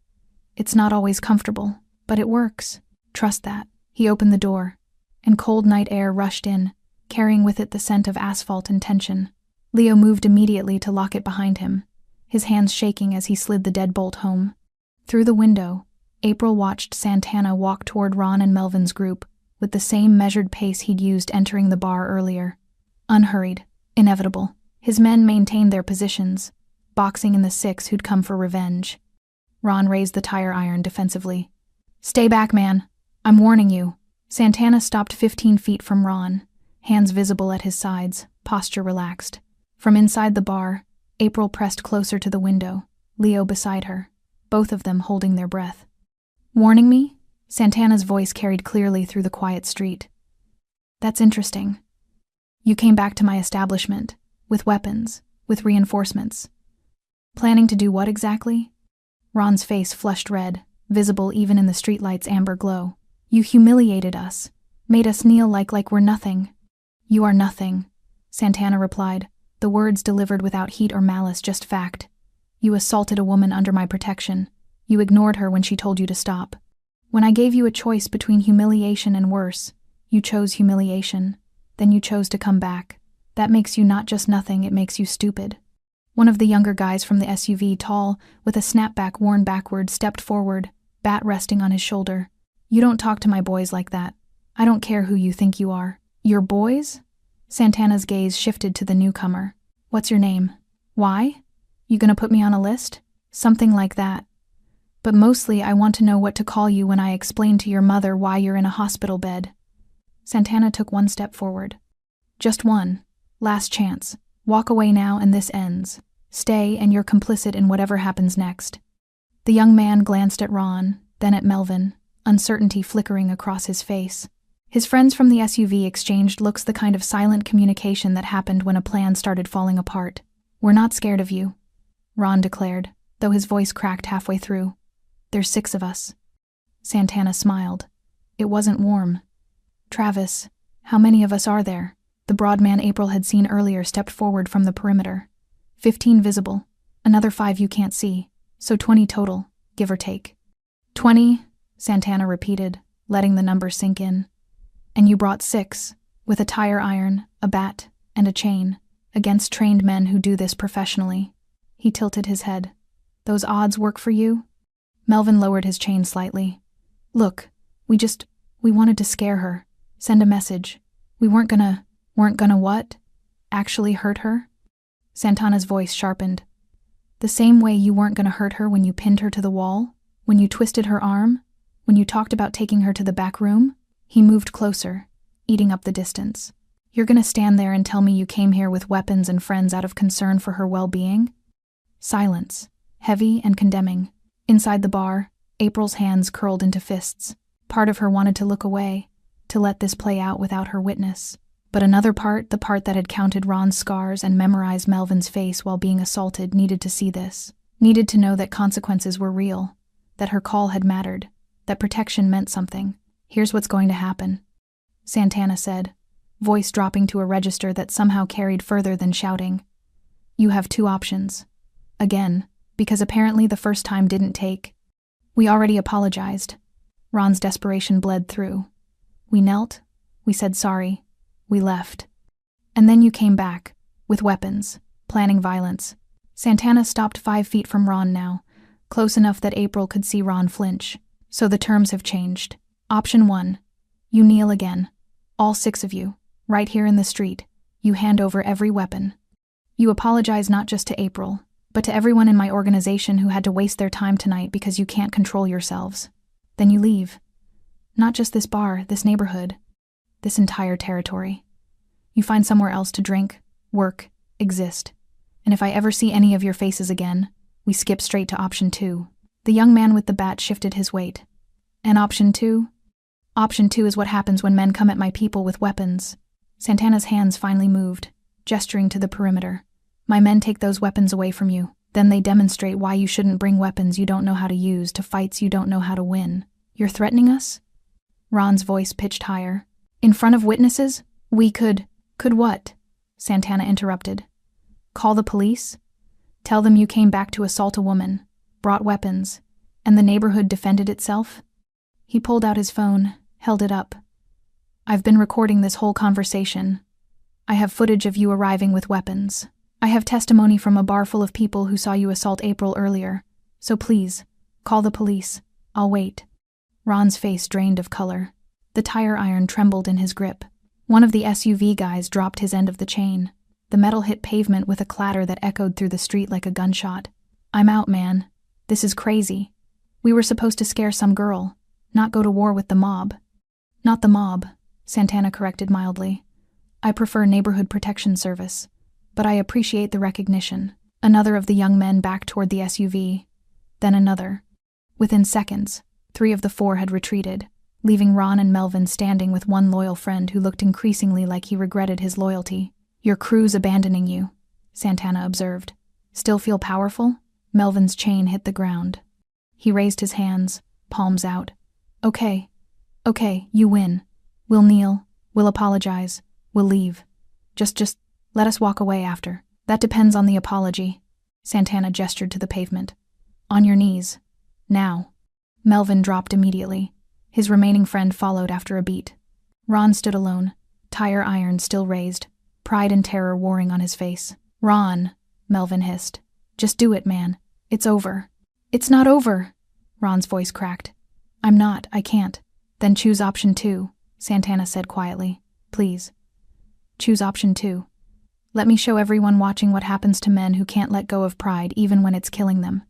It's not always comfortable, but it works. Trust that." He opened the door, and cold night air rushed in, carrying with it the scent of asphalt and tension. Leo moved immediately to lock it behind him, his hands shaking as he slid the deadbolt home. Through the window, April watched Santana walk toward Ron and Melvin's group with the same measured pace he'd used entering the bar earlier. Unhurried, inevitable. His men maintained their positions, boxing in the 6 who'd come for revenge. Ron raised the tire iron defensively. "Stay back, man. I'm warning you." Santana stopped 15 feet from Ron, hands visible at his sides, posture relaxed. From inside the bar, April pressed closer to the window, Leo beside her, both of them holding their breath. "Warning me?" Santana's voice carried clearly through the quiet street. "That's interesting. You came back to my establishment, with weapons, with reinforcements. Planning to do what exactly?" Ron's face flushed red, visible even in the streetlight's amber glow. "You humiliated us, made us kneel like we're nothing." "You are nothing," Santana replied, the words delivered without heat or malice, just fact. You assaulted a woman under my protection. You ignored her when she told you to stop. When I gave you a choice between humiliation and worse, you chose humiliation. Then you chose to come back. That makes you not just nothing, it makes you stupid. One of the younger guys from the SUV, tall, with a snapback worn backward, stepped forward, bat resting on his shoulder. You don't talk to my boys like that. I don't care who you think you are. Your boys? Santana's gaze shifted to the newcomer. What's your name? Why? You gonna put me on a list? Something like that. But mostly I want to know what to call you when I explain to your mother why you're in a hospital bed. Santana took one step forward. Just one. Last chance. Walk away now and this ends. Stay and you're complicit in whatever happens next. The young man glanced at Ron, then at Melvin, uncertainty flickering across his face. His friends from the SUV exchanged looks, the kind of silent communication that happened when a plan started falling apart. We're not scared of you, Ron declared, though his voice cracked halfway through. There's 6 of us. Santana smiled. It wasn't warm. Travis, how many of us are there? The broad man April had seen earlier stepped forward from the perimeter. 15 visible, another 5 you can't see, so 20 total, give or take. 20, Santana repeated, letting the number sink in. And you brought 6, with a tire iron, a bat, and a chain, against trained men who do this professionally. He tilted his head. Those odds work for you? Melvin lowered his chain slightly. Look, we wanted to scare her, send a message. We weren't gonna what? Actually hurt her? Santana's voice sharpened. The same way you weren't gonna hurt her when you pinned her to the wall? When you twisted her arm? When you talked about taking her to the back room? He moved closer, eating up the distance. You're gonna stand there and tell me you came here with weapons and friends out of concern for her well-being? Silence, heavy and condemning. Inside the bar, April's hands curled into fists. Part of her wanted to look away, to let this play out without her witness. But another part, the part that had counted Ron's scars and memorized Melvin's face while being assaulted, needed to see this. Needed to know that consequences were real, that her call had mattered, that protection meant something. Here's what's going to happen, Santana said, voice dropping to a register that somehow carried further than shouting. You have 2 options. Again, because apparently the first time didn't take. We already apologized. Ron's desperation bled through. We knelt, we said sorry, we left. And then you came back, with weapons, planning violence. Santana stopped 5 feet from Ron now, close enough that April could see Ron flinch. So the terms have changed. Option 1. You kneel again. All 6 of you, right here in the street. You hand over every weapon. You apologize not just to April, but to everyone in my organization who had to waste their time tonight because you can't control yourselves. Then you leave. Not just this bar, this neighborhood, this entire territory. You find somewhere else to drink, work, exist. And if I ever see any of your faces again, we skip straight to option 2. The young man with the bat shifted his weight. And option 2? Option 2 is what happens when men come at my people with weapons. Santana's hands finally moved, gesturing to the perimeter. My men take those weapons away from you. Then they demonstrate why you shouldn't bring weapons you don't know how to use to fights you don't know how to win. You're threatening us? Ron's voice pitched higher. In front of witnesses? We could what? Santana interrupted. Call the police? Tell them you came back to assault a woman, brought weapons, and the neighborhood defended itself? He pulled out his phone, held it up. I've been recording this whole conversation. I have footage of you arriving with weapons. I have testimony from a bar full of people who saw you assault April earlier. So please, call the police. I'll wait. Ron's face drained of color. The tire iron trembled in his grip. One of the SUV guys dropped his end of the chain. The metal hit pavement with a clatter that echoed through the street like a gunshot. I'm out, man. This is crazy. We were supposed to scare some girl, not go to war with the mob. Not the mob, Santana corrected mildly. I prefer Neighborhood Protection Service, but I appreciate the recognition. Another of the young men backed toward the SUV, then another. Within seconds, 3 of the 4 had retreated, leaving Ron and Melvin standing with one loyal friend who looked increasingly like he regretted his loyalty. Your crew's abandoning you, Santana observed. Still feel powerful? Melvin's chain hit the ground. He raised his hands, palms out. Okay, you win. We'll kneel, we'll apologize, we'll leave. Just Let us walk away after. That depends on the apology. Santana gestured to the pavement. On your knees. Now. Melvin dropped immediately. His remaining friend followed after a beat. Ron stood alone, tire iron still raised, pride and terror warring on his face. Ron, Melvin hissed. Just do it, man. It's over. It's not over, Ron's voice cracked. I can't. Then choose option 2, Santana said quietly. Please. Choose option 2. Let me show everyone watching what happens to men who can't let go of pride even when it's killing them.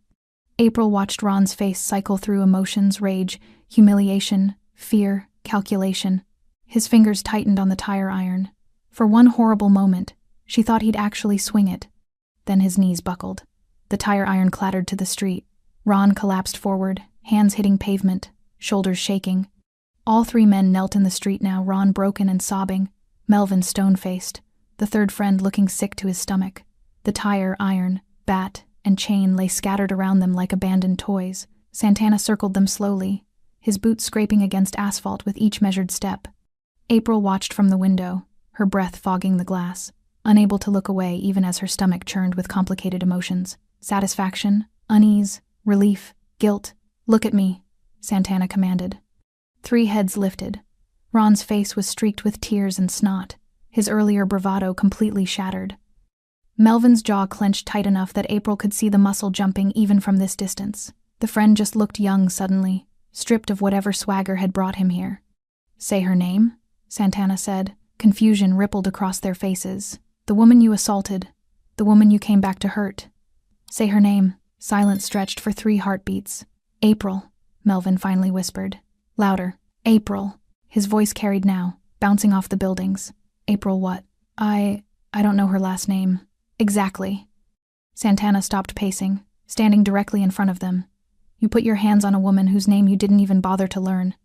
April watched Ron's face cycle through emotions, rage, humiliation, fear, calculation. His fingers tightened on the tire iron. For one horrible moment, she thought he'd actually swing it. Then his knees buckled. The tire iron clattered to the street. Ron collapsed forward, hands hitting pavement, shoulders shaking. All 3 men knelt in the street now, Ron broken and sobbing, Melvin stone-faced, the third friend looking sick to his stomach. The tire, iron, bat, and chain lay scattered around them like abandoned toys. Santana circled them slowly, his boots scraping against asphalt with each measured step. April watched from the window, her breath fogging the glass, unable to look away even as her stomach churned with complicated emotions. Satisfaction, unease, relief, guilt. Look at me, Santana commanded. 3 heads lifted. Ron's face was streaked with tears and snot, his earlier bravado completely shattered. Melvin's jaw clenched tight enough that April could see the muscle jumping even from this distance. The friend just looked young suddenly, stripped of whatever swagger had brought him here. Say her name, Santana said. Confusion rippled across their faces. The woman you assaulted. The woman you came back to hurt. Say her name. Silence stretched for 3 heartbeats. April, Melvin finally whispered. Louder. April. His voice carried now, bouncing off the buildings. April what? I don't know her last name. Exactly. Santana stopped pacing, standing directly in front of them. You put your hands on a woman whose name you didn't even bother to learn.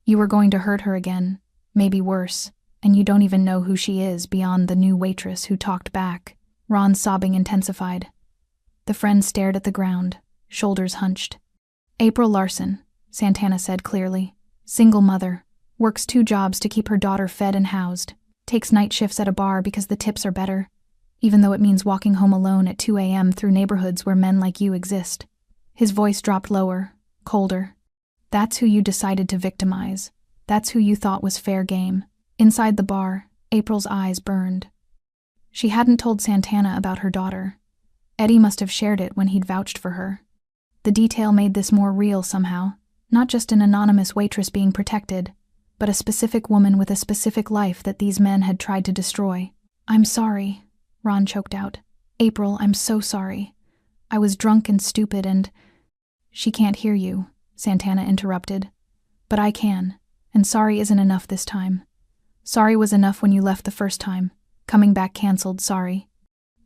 You were going to hurt her again, maybe worse, and you don't even know who she is beyond the new waitress who talked back. Ron's sobbing intensified. The friend stared at the ground, shoulders hunched. April Larson, Santana said clearly. Single mother. Works 2 jobs to keep her daughter fed and housed. Takes night shifts at a bar because the tips are better, even though it means walking home alone at 2 a.m. through neighborhoods where men like you exist. His voice dropped lower, colder. That's who you decided to victimize. That's who you thought was fair game. Inside the bar, April's eyes burned. She hadn't told Santana about her daughter. Eddie must have shared it when he'd vouched for her. The detail made this more real somehow, not just an anonymous waitress being protected, but a specific woman with a specific life that these men had tried to destroy. I'm sorry, Ron choked out. April, I'm so sorry. I was drunk and stupid and… She can't hear you, Santana interrupted. But I can, and sorry isn't enough this time. Sorry was enough when you left the first time. Coming back canceled, sorry.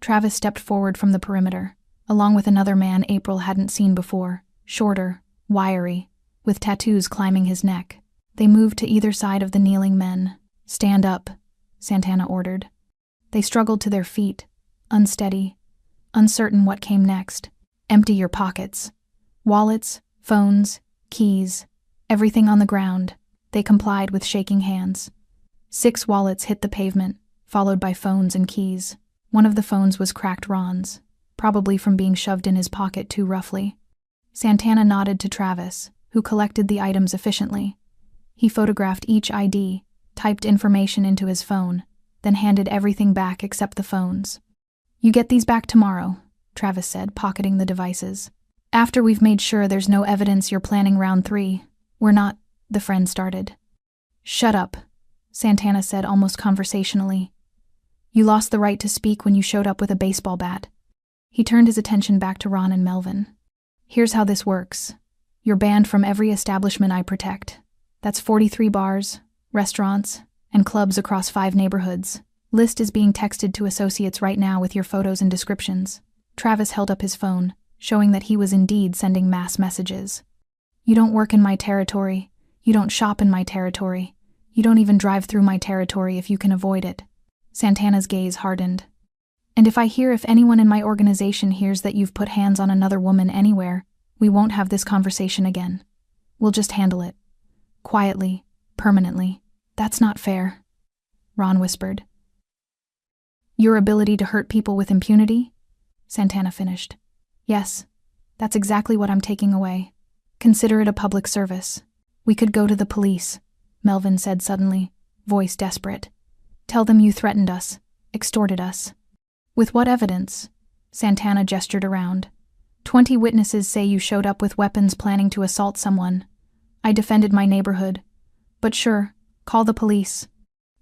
Travis stepped forward from the perimeter, along with another man April hadn't seen before, shorter, wiry, with tattoos climbing his neck. They moved to either side of the kneeling men. Stand up, Santana ordered. They struggled to their feet, unsteady, uncertain what came next. Empty your pockets. Wallets, phones, keys, everything on the ground. They complied with shaking hands. 6 wallets hit the pavement, followed by phones and keys. One of the phones was cracked Ron's, probably from being shoved in his pocket too roughly. Santana nodded to Travis, who collected the items efficiently. He photographed each ID, typed information into his phone, then handed everything back except the phones. You get these back tomorrow, Travis said, pocketing the devices. After we've made sure there's no evidence you're planning round 3. We're not, the friend started. Shut up, Santana said almost conversationally. You lost the right to speak when you showed up with a baseball bat. He turned his attention back to Ron and Melvin. Here's how this works. You're banned from every establishment I protect. That's 43 bars, restaurants, and clubs across 5 neighborhoods. List is being texted to associates right now with your photos and descriptions. Travis held up his phone, showing that he was indeed sending mass messages. You don't work in my territory. You don't shop in my territory. You don't even drive through my territory if you can avoid it. Santana's gaze hardened. And if anyone in my organization hears that you've put hands on another woman anywhere, we won't have this conversation again. We'll just handle it. Quietly, permanently. That's not fair, Ron whispered. Your ability to hurt people with impunity? Santana finished. Yes, that's exactly what I'm taking away. Consider it a public service. We could go to the police, Melvin said suddenly, voice desperate. Tell them you threatened us, extorted us. With what evidence? Santana gestured around. 20 witnesses say you showed up with weapons planning to assault someone. I defended my neighborhood. But sure, call the police.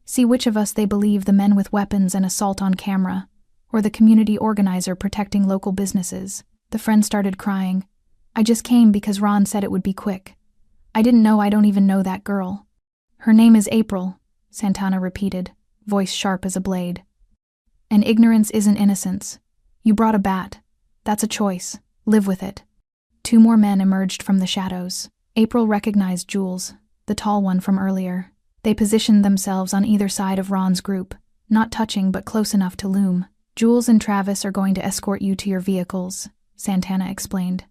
See which of us they believe, the men with weapons and assault on camera, or the community organizer protecting local businesses. The friend started crying. I just came because Ron said it would be quick. I didn't know I don't even know that girl. Her name is April, Santana repeated, voice sharp as a blade. And ignorance isn't innocence. You brought a bat. That's a choice. Live with it. 2 more men emerged from the shadows. April recognized Jules, the tall one from earlier. They positioned themselves on either side of Ron's group, not touching but close enough to loom. Jules and Travis are going to escort you to your vehicles, Santana explained.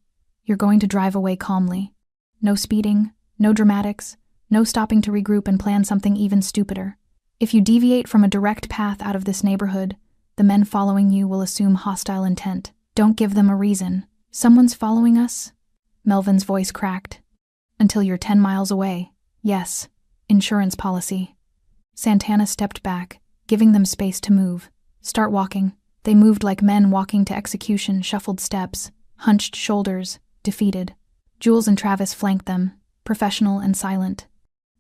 You're going to drive away calmly. No speeding, no dramatics, no stopping to regroup and plan something even stupider. If you deviate from a direct path out of this neighborhood, the men following you will assume hostile intent. Don't give them a reason. Someone's following us? Melvin's voice cracked. Until you're 10 miles away. Yes. Insurance policy. Santana stepped back, giving them space to move. Start walking. They moved like men walking to execution, shuffled steps, hunched shoulders, defeated. Jules and Travis flanked them, professional and silent.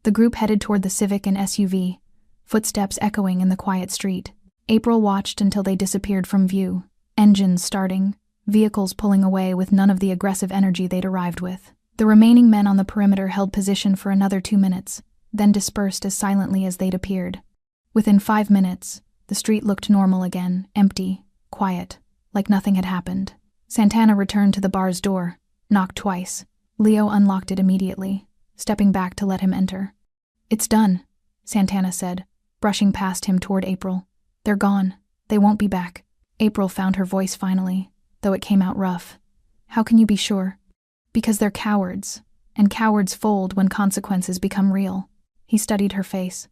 The group headed toward the Civic and SUV, footsteps echoing in the quiet street. April watched until they disappeared from view, engines starting, vehicles pulling away with none of the aggressive energy they'd arrived with. The remaining men on the perimeter held position for another 2 minutes, then dispersed as silently as they'd appeared. Within 5 minutes, the street looked normal again, empty, quiet, like nothing had happened. Santana returned to the bar's door, knocked twice. Leo unlocked it immediately, stepping back to let him enter. It's done, Santana said, brushing past him toward April. They're gone. They won't be back. April found her voice finally, though it came out rough. How can you be sure? Because they're cowards, and cowards fold when consequences become real. He studied her face.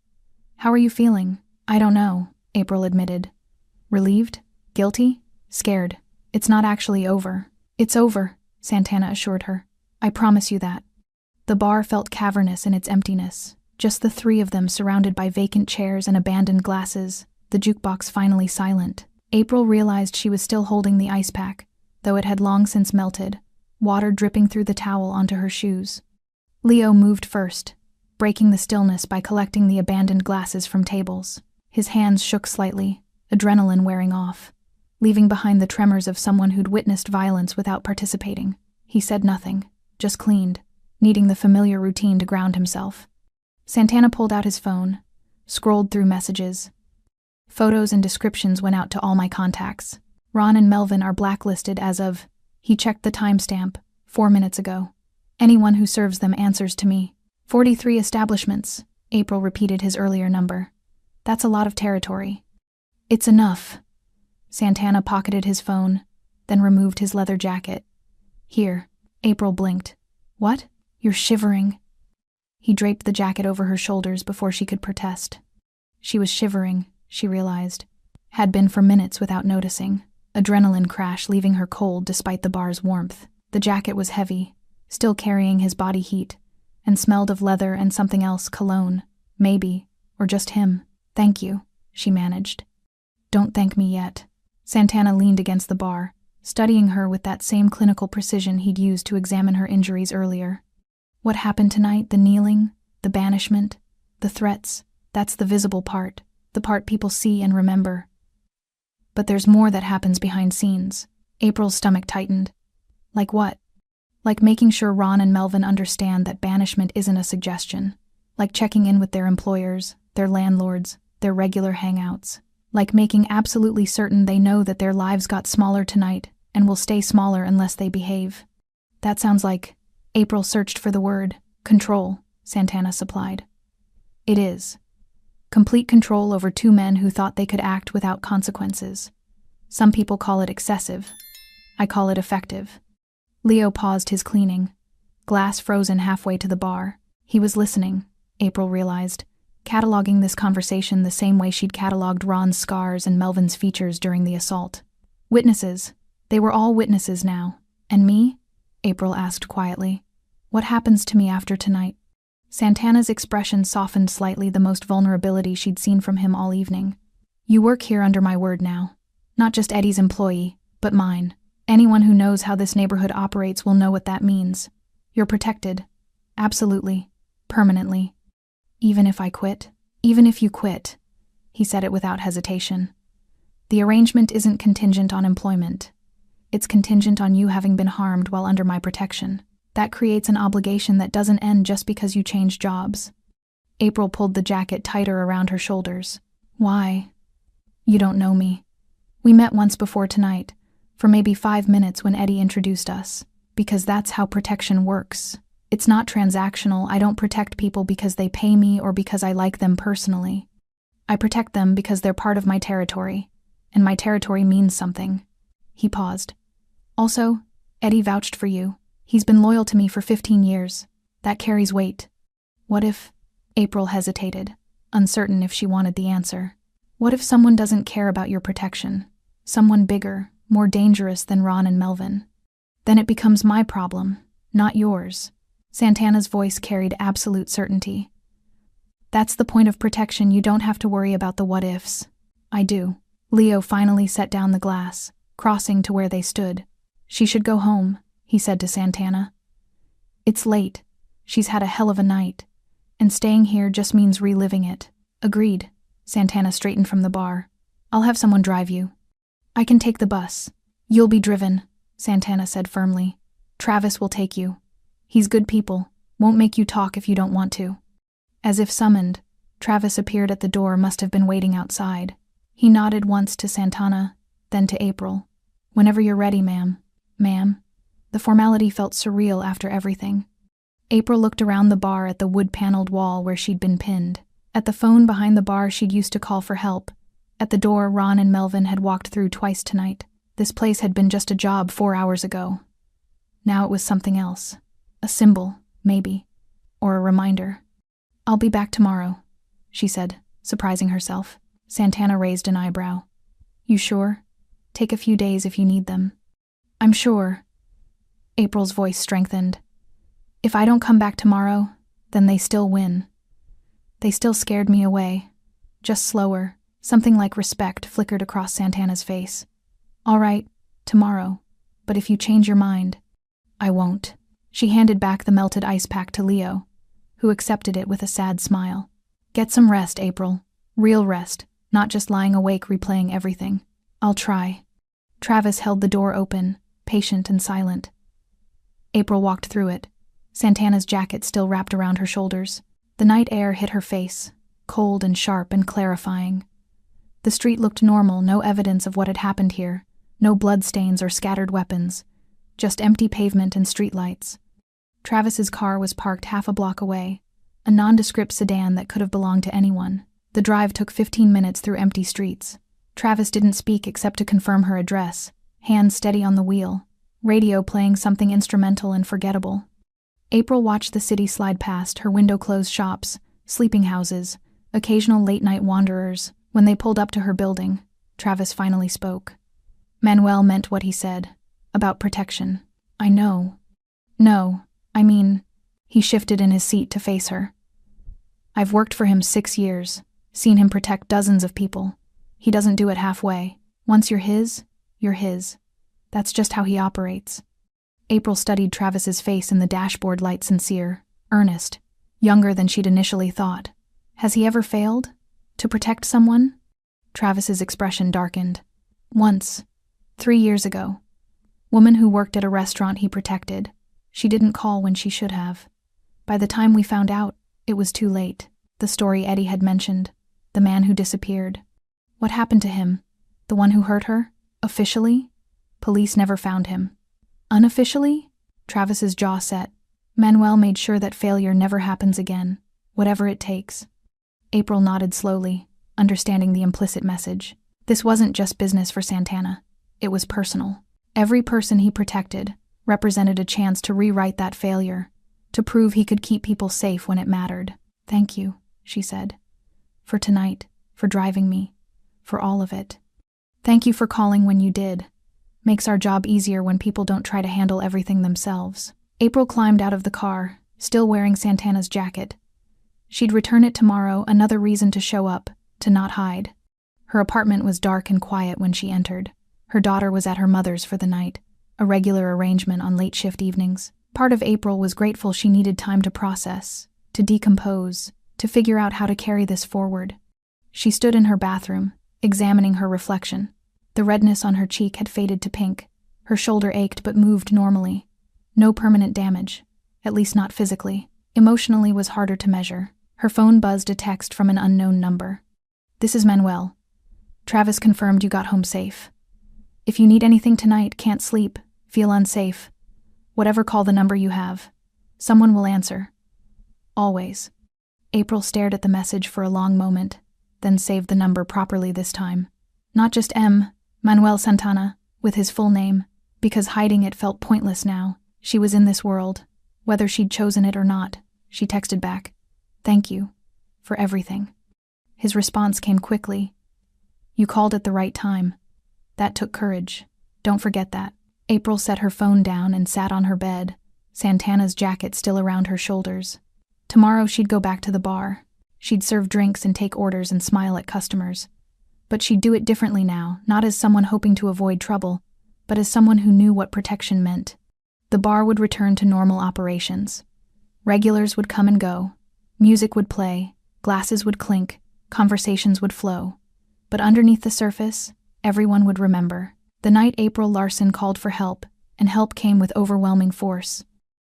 How are you feeling? I don't know, April admitted. Relieved? Guilty? Scared. It's not actually over. It's over, Santana assured her. I promise you that. The bar felt cavernous in its emptiness, just the 3 of them surrounded by vacant chairs and abandoned glasses, the jukebox finally silent. April realized she was still holding the ice pack, though it had long since melted, water dripping through the towel onto her shoes. Leo moved first, breaking the stillness by collecting the abandoned glasses from tables. His hands shook slightly, adrenaline wearing off, leaving behind the tremors of someone who'd witnessed violence without participating. He said nothing, just cleaned, needing the familiar routine to ground himself. Santana pulled out his phone, scrolled through messages. Photos and descriptions went out to all my contacts. Ron and Melvin are blacklisted as of... He checked the timestamp, 4 minutes ago. Anyone who serves them answers to me. 43 establishments, April repeated his earlier number. That's a lot of territory. It's enough. Santana pocketed his phone, then removed his leather jacket. Here, April blinked. What? You're shivering. He draped the jacket over her shoulders before she could protest. She was shivering, she realized. Had been for minutes without noticing. Adrenaline crash leaving her cold despite the bar's warmth. The jacket was heavy, still carrying his body heat, and smelled of leather and something else, cologne, maybe, or just him. Thank you, she managed. Don't thank me yet. Santana leaned against the bar, studying her with that same clinical precision he'd used to examine her injuries earlier. What happened tonight, the kneeling, the banishment, the threats, that's the visible part, the part people see and remember. But there's more that happens behind scenes. April's stomach tightened. Like what? Like making sure Ron and Melvin understand that banishment isn't a suggestion. Like checking in with their employers, their landlords, their regular hangouts. Like making absolutely certain they know that their lives got smaller tonight and will stay smaller unless they behave. That sounds like... April searched for the word. Control, Santana supplied. It is. Complete control over 2 men who thought they could act without consequences. Some people call it excessive. I call it effective. Leo paused his cleaning, glass frozen halfway to the bar. He was listening, April realized, cataloging this conversation the same way she'd cataloged Ron's scars and Melvin's features during the assault. Witnesses. They were all witnesses now. And me? April asked quietly. What happens to me after tonight? Santana's expression softened slightly, the most vulnerability she'd seen from him all evening. You work here under my word now. Not just Eddie's employee, but mine. Anyone who knows how this neighborhood operates will know what that means. You're protected. Absolutely. Permanently. Even if I quit? Even if you quit. He said it without hesitation. The arrangement isn't contingent on employment. It's contingent on you having been harmed while under my protection. That creates an obligation that doesn't end just because you change jobs. April pulled the jacket tighter around her shoulders. Why? You don't know me. We met once before tonight, for maybe 5 minutes when Eddie introduced us. Because that's how protection works. It's not transactional. I don't protect people because they pay me or because I like them personally. I protect them because they're part of my territory, and my territory means something. He paused. Also, Eddie vouched for you. He's been loyal to me for 15 years. That carries weight. What if? April hesitated, uncertain if she wanted the answer. What if someone doesn't care about your protection? Someone bigger, more dangerous than Ron and Melvin? Then it becomes my problem, not yours. Santana's voice carried absolute certainty. That's the point of protection. You don't have to worry about the what-ifs. I do. Leo finally set down the glass, crossing to where they stood. She should go home, he said to Santana. It's late. She's had a hell of a night. And staying here just means reliving it. Agreed. Santana straightened from the bar. I'll have someone drive you. I can take the bus. You'll be driven, Santana said firmly. Travis will take you. He's good people. Won't make you talk if you don't want to. As if summoned, Travis appeared at the door, must have been waiting outside. He nodded once to Santana, then to April. Whenever you're ready, ma'am. Ma'am. The formality felt surreal after everything. April looked around the bar at the wood-paneled wall where she'd been pinned. At the phone behind the bar she'd used to call for help. At the door Ron and Melvin had walked through twice tonight. This place had been just a job 4 hours ago. Now it was something else. A symbol, maybe. Or a reminder. I'll be back tomorrow, she said, surprising herself. Santana raised an eyebrow. You sure? Take a few days if you need them. I'm sure. April's voice strengthened. If I don't come back tomorrow, then they still win. They still scared me away. Just slower. Something like respect flickered across Santana's face. All right, tomorrow. But if you change your mind, I won't. She handed back the melted ice pack to Leo, who accepted it with a sad smile. Get some rest, April. Real rest, not just lying awake replaying everything. I'll try. Travis held the door open, patient and silent. April walked through it, Santana's jacket still wrapped around her shoulders. The night air hit her face, cold and sharp and clarifying. The street looked normal, no evidence of what had happened here, no bloodstains or scattered weapons, just empty pavement and streetlights. Travis's car was parked half a block away, a nondescript sedan that could have belonged to anyone. The drive took 15 minutes through empty streets. Travis didn't speak except to confirm her address, hands steady on the wheel, radio playing something instrumental and forgettable. April watched the city slide past, her window-closed shops, sleeping houses, occasional late-night wanderers. When they pulled up to her building, Travis finally spoke. Manuel meant what he said, about protection. I know. No, I mean, he shifted in his seat to face her. I've worked for him 6 years, seen him protect dozens of people. He doesn't do it halfway. Once you're his, you're his. That's just how he operates. April studied Travis's face in the dashboard light, sincere, earnest, younger than she'd initially thought. Has he ever failed? To protect someone? Travis's expression darkened. Once. 3 years ago. Woman who worked at a restaurant he protected. She didn't call when she should have. By the time we found out, it was too late. The story Eddie had mentioned. The man who disappeared. What happened to him? The one who hurt her? Officially? Police never found him. Unofficially? Travis's jaw set. Manuel made sure that failure never happens again, whatever it takes. April nodded slowly, understanding the implicit message. This wasn't just business for Santana. It was personal. Every person he protected represented a chance to rewrite that failure, to prove he could keep people safe when it mattered. Thank you, she said. for tonight, for driving me, for all of it. Thank you for calling when you did. Makes our job easier when people don't try to handle everything themselves. April climbed out of the car, still wearing Santana's jacket. She'd return it tomorrow, another reason to show up, to not hide. Her apartment was dark and quiet when she entered. Her daughter was at her mother's for the night, a regular arrangement on late shift evenings. Part of April was grateful she needed time to process, to decompose, to figure out how to carry this forward. She stood in her bathroom, examining her reflection. The redness on her cheek had faded to pink. Her shoulder ached but moved normally. No permanent damage, at least not physically. Emotionally was harder to measure. Her phone buzzed a text from an unknown number. This is Manuel. Travis confirmed you got home safe. If you need anything tonight, can't sleep, feel unsafe, whatever, call the number you have. Someone will answer. Always. April stared at the message for a long moment, then saved the number properly this time. Not just Manuel Santana, with his full name, because hiding it felt pointless now. She was in this world. Whether she'd chosen it or not, she texted back, "Thank you. For everything." His response came quickly. "You called at the right time. That took courage. Don't forget that." April set her phone down and sat on her bed, Santana's jacket still around her shoulders. Tomorrow she'd go back to the bar. She'd serve drinks and take orders and smile at customers. But she'd do it differently now, not as someone hoping to avoid trouble, but as someone who knew what protection meant. The bar would return to normal operations. Regulars would come and go. Music would play, glasses would clink, conversations would flow. But underneath the surface, everyone would remember the night April Larson called for help, and help came with overwhelming force.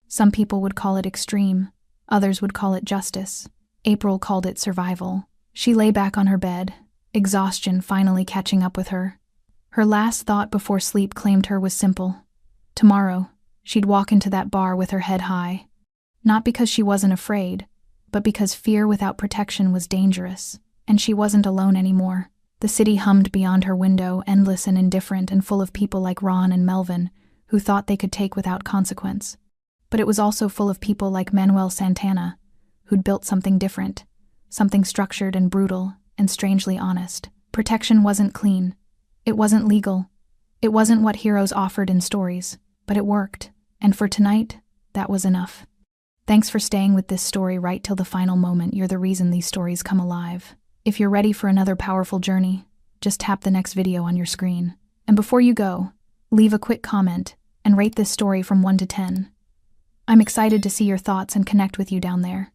Some people would call it extreme, others would call it justice. April called it survival. She lay back on her bed, exhaustion finally catching up with her. Her last thought before sleep claimed her was simple. Tomorrow, she'd walk into that bar with her head high. Not because she wasn't afraid, but because fear without protection was dangerous, and she wasn't alone anymore. The city hummed beyond her window, endless and indifferent and full of people like Ron and Melvin, who thought they could take without consequence. But it was also full of people like Manuel Santana, who'd built something different, something structured and brutal and strangely honest. Protection wasn't clean. It wasn't legal. It wasn't what heroes offered in stories, but it worked. And for tonight, that was enough. Thanks for staying with this story right till the final moment. You're the reason these stories come alive. If you're ready for another powerful journey, just tap the next video on your screen. And before you go, leave a quick comment and rate this story from 1 to 10. I'm excited to see your thoughts and connect with you down there.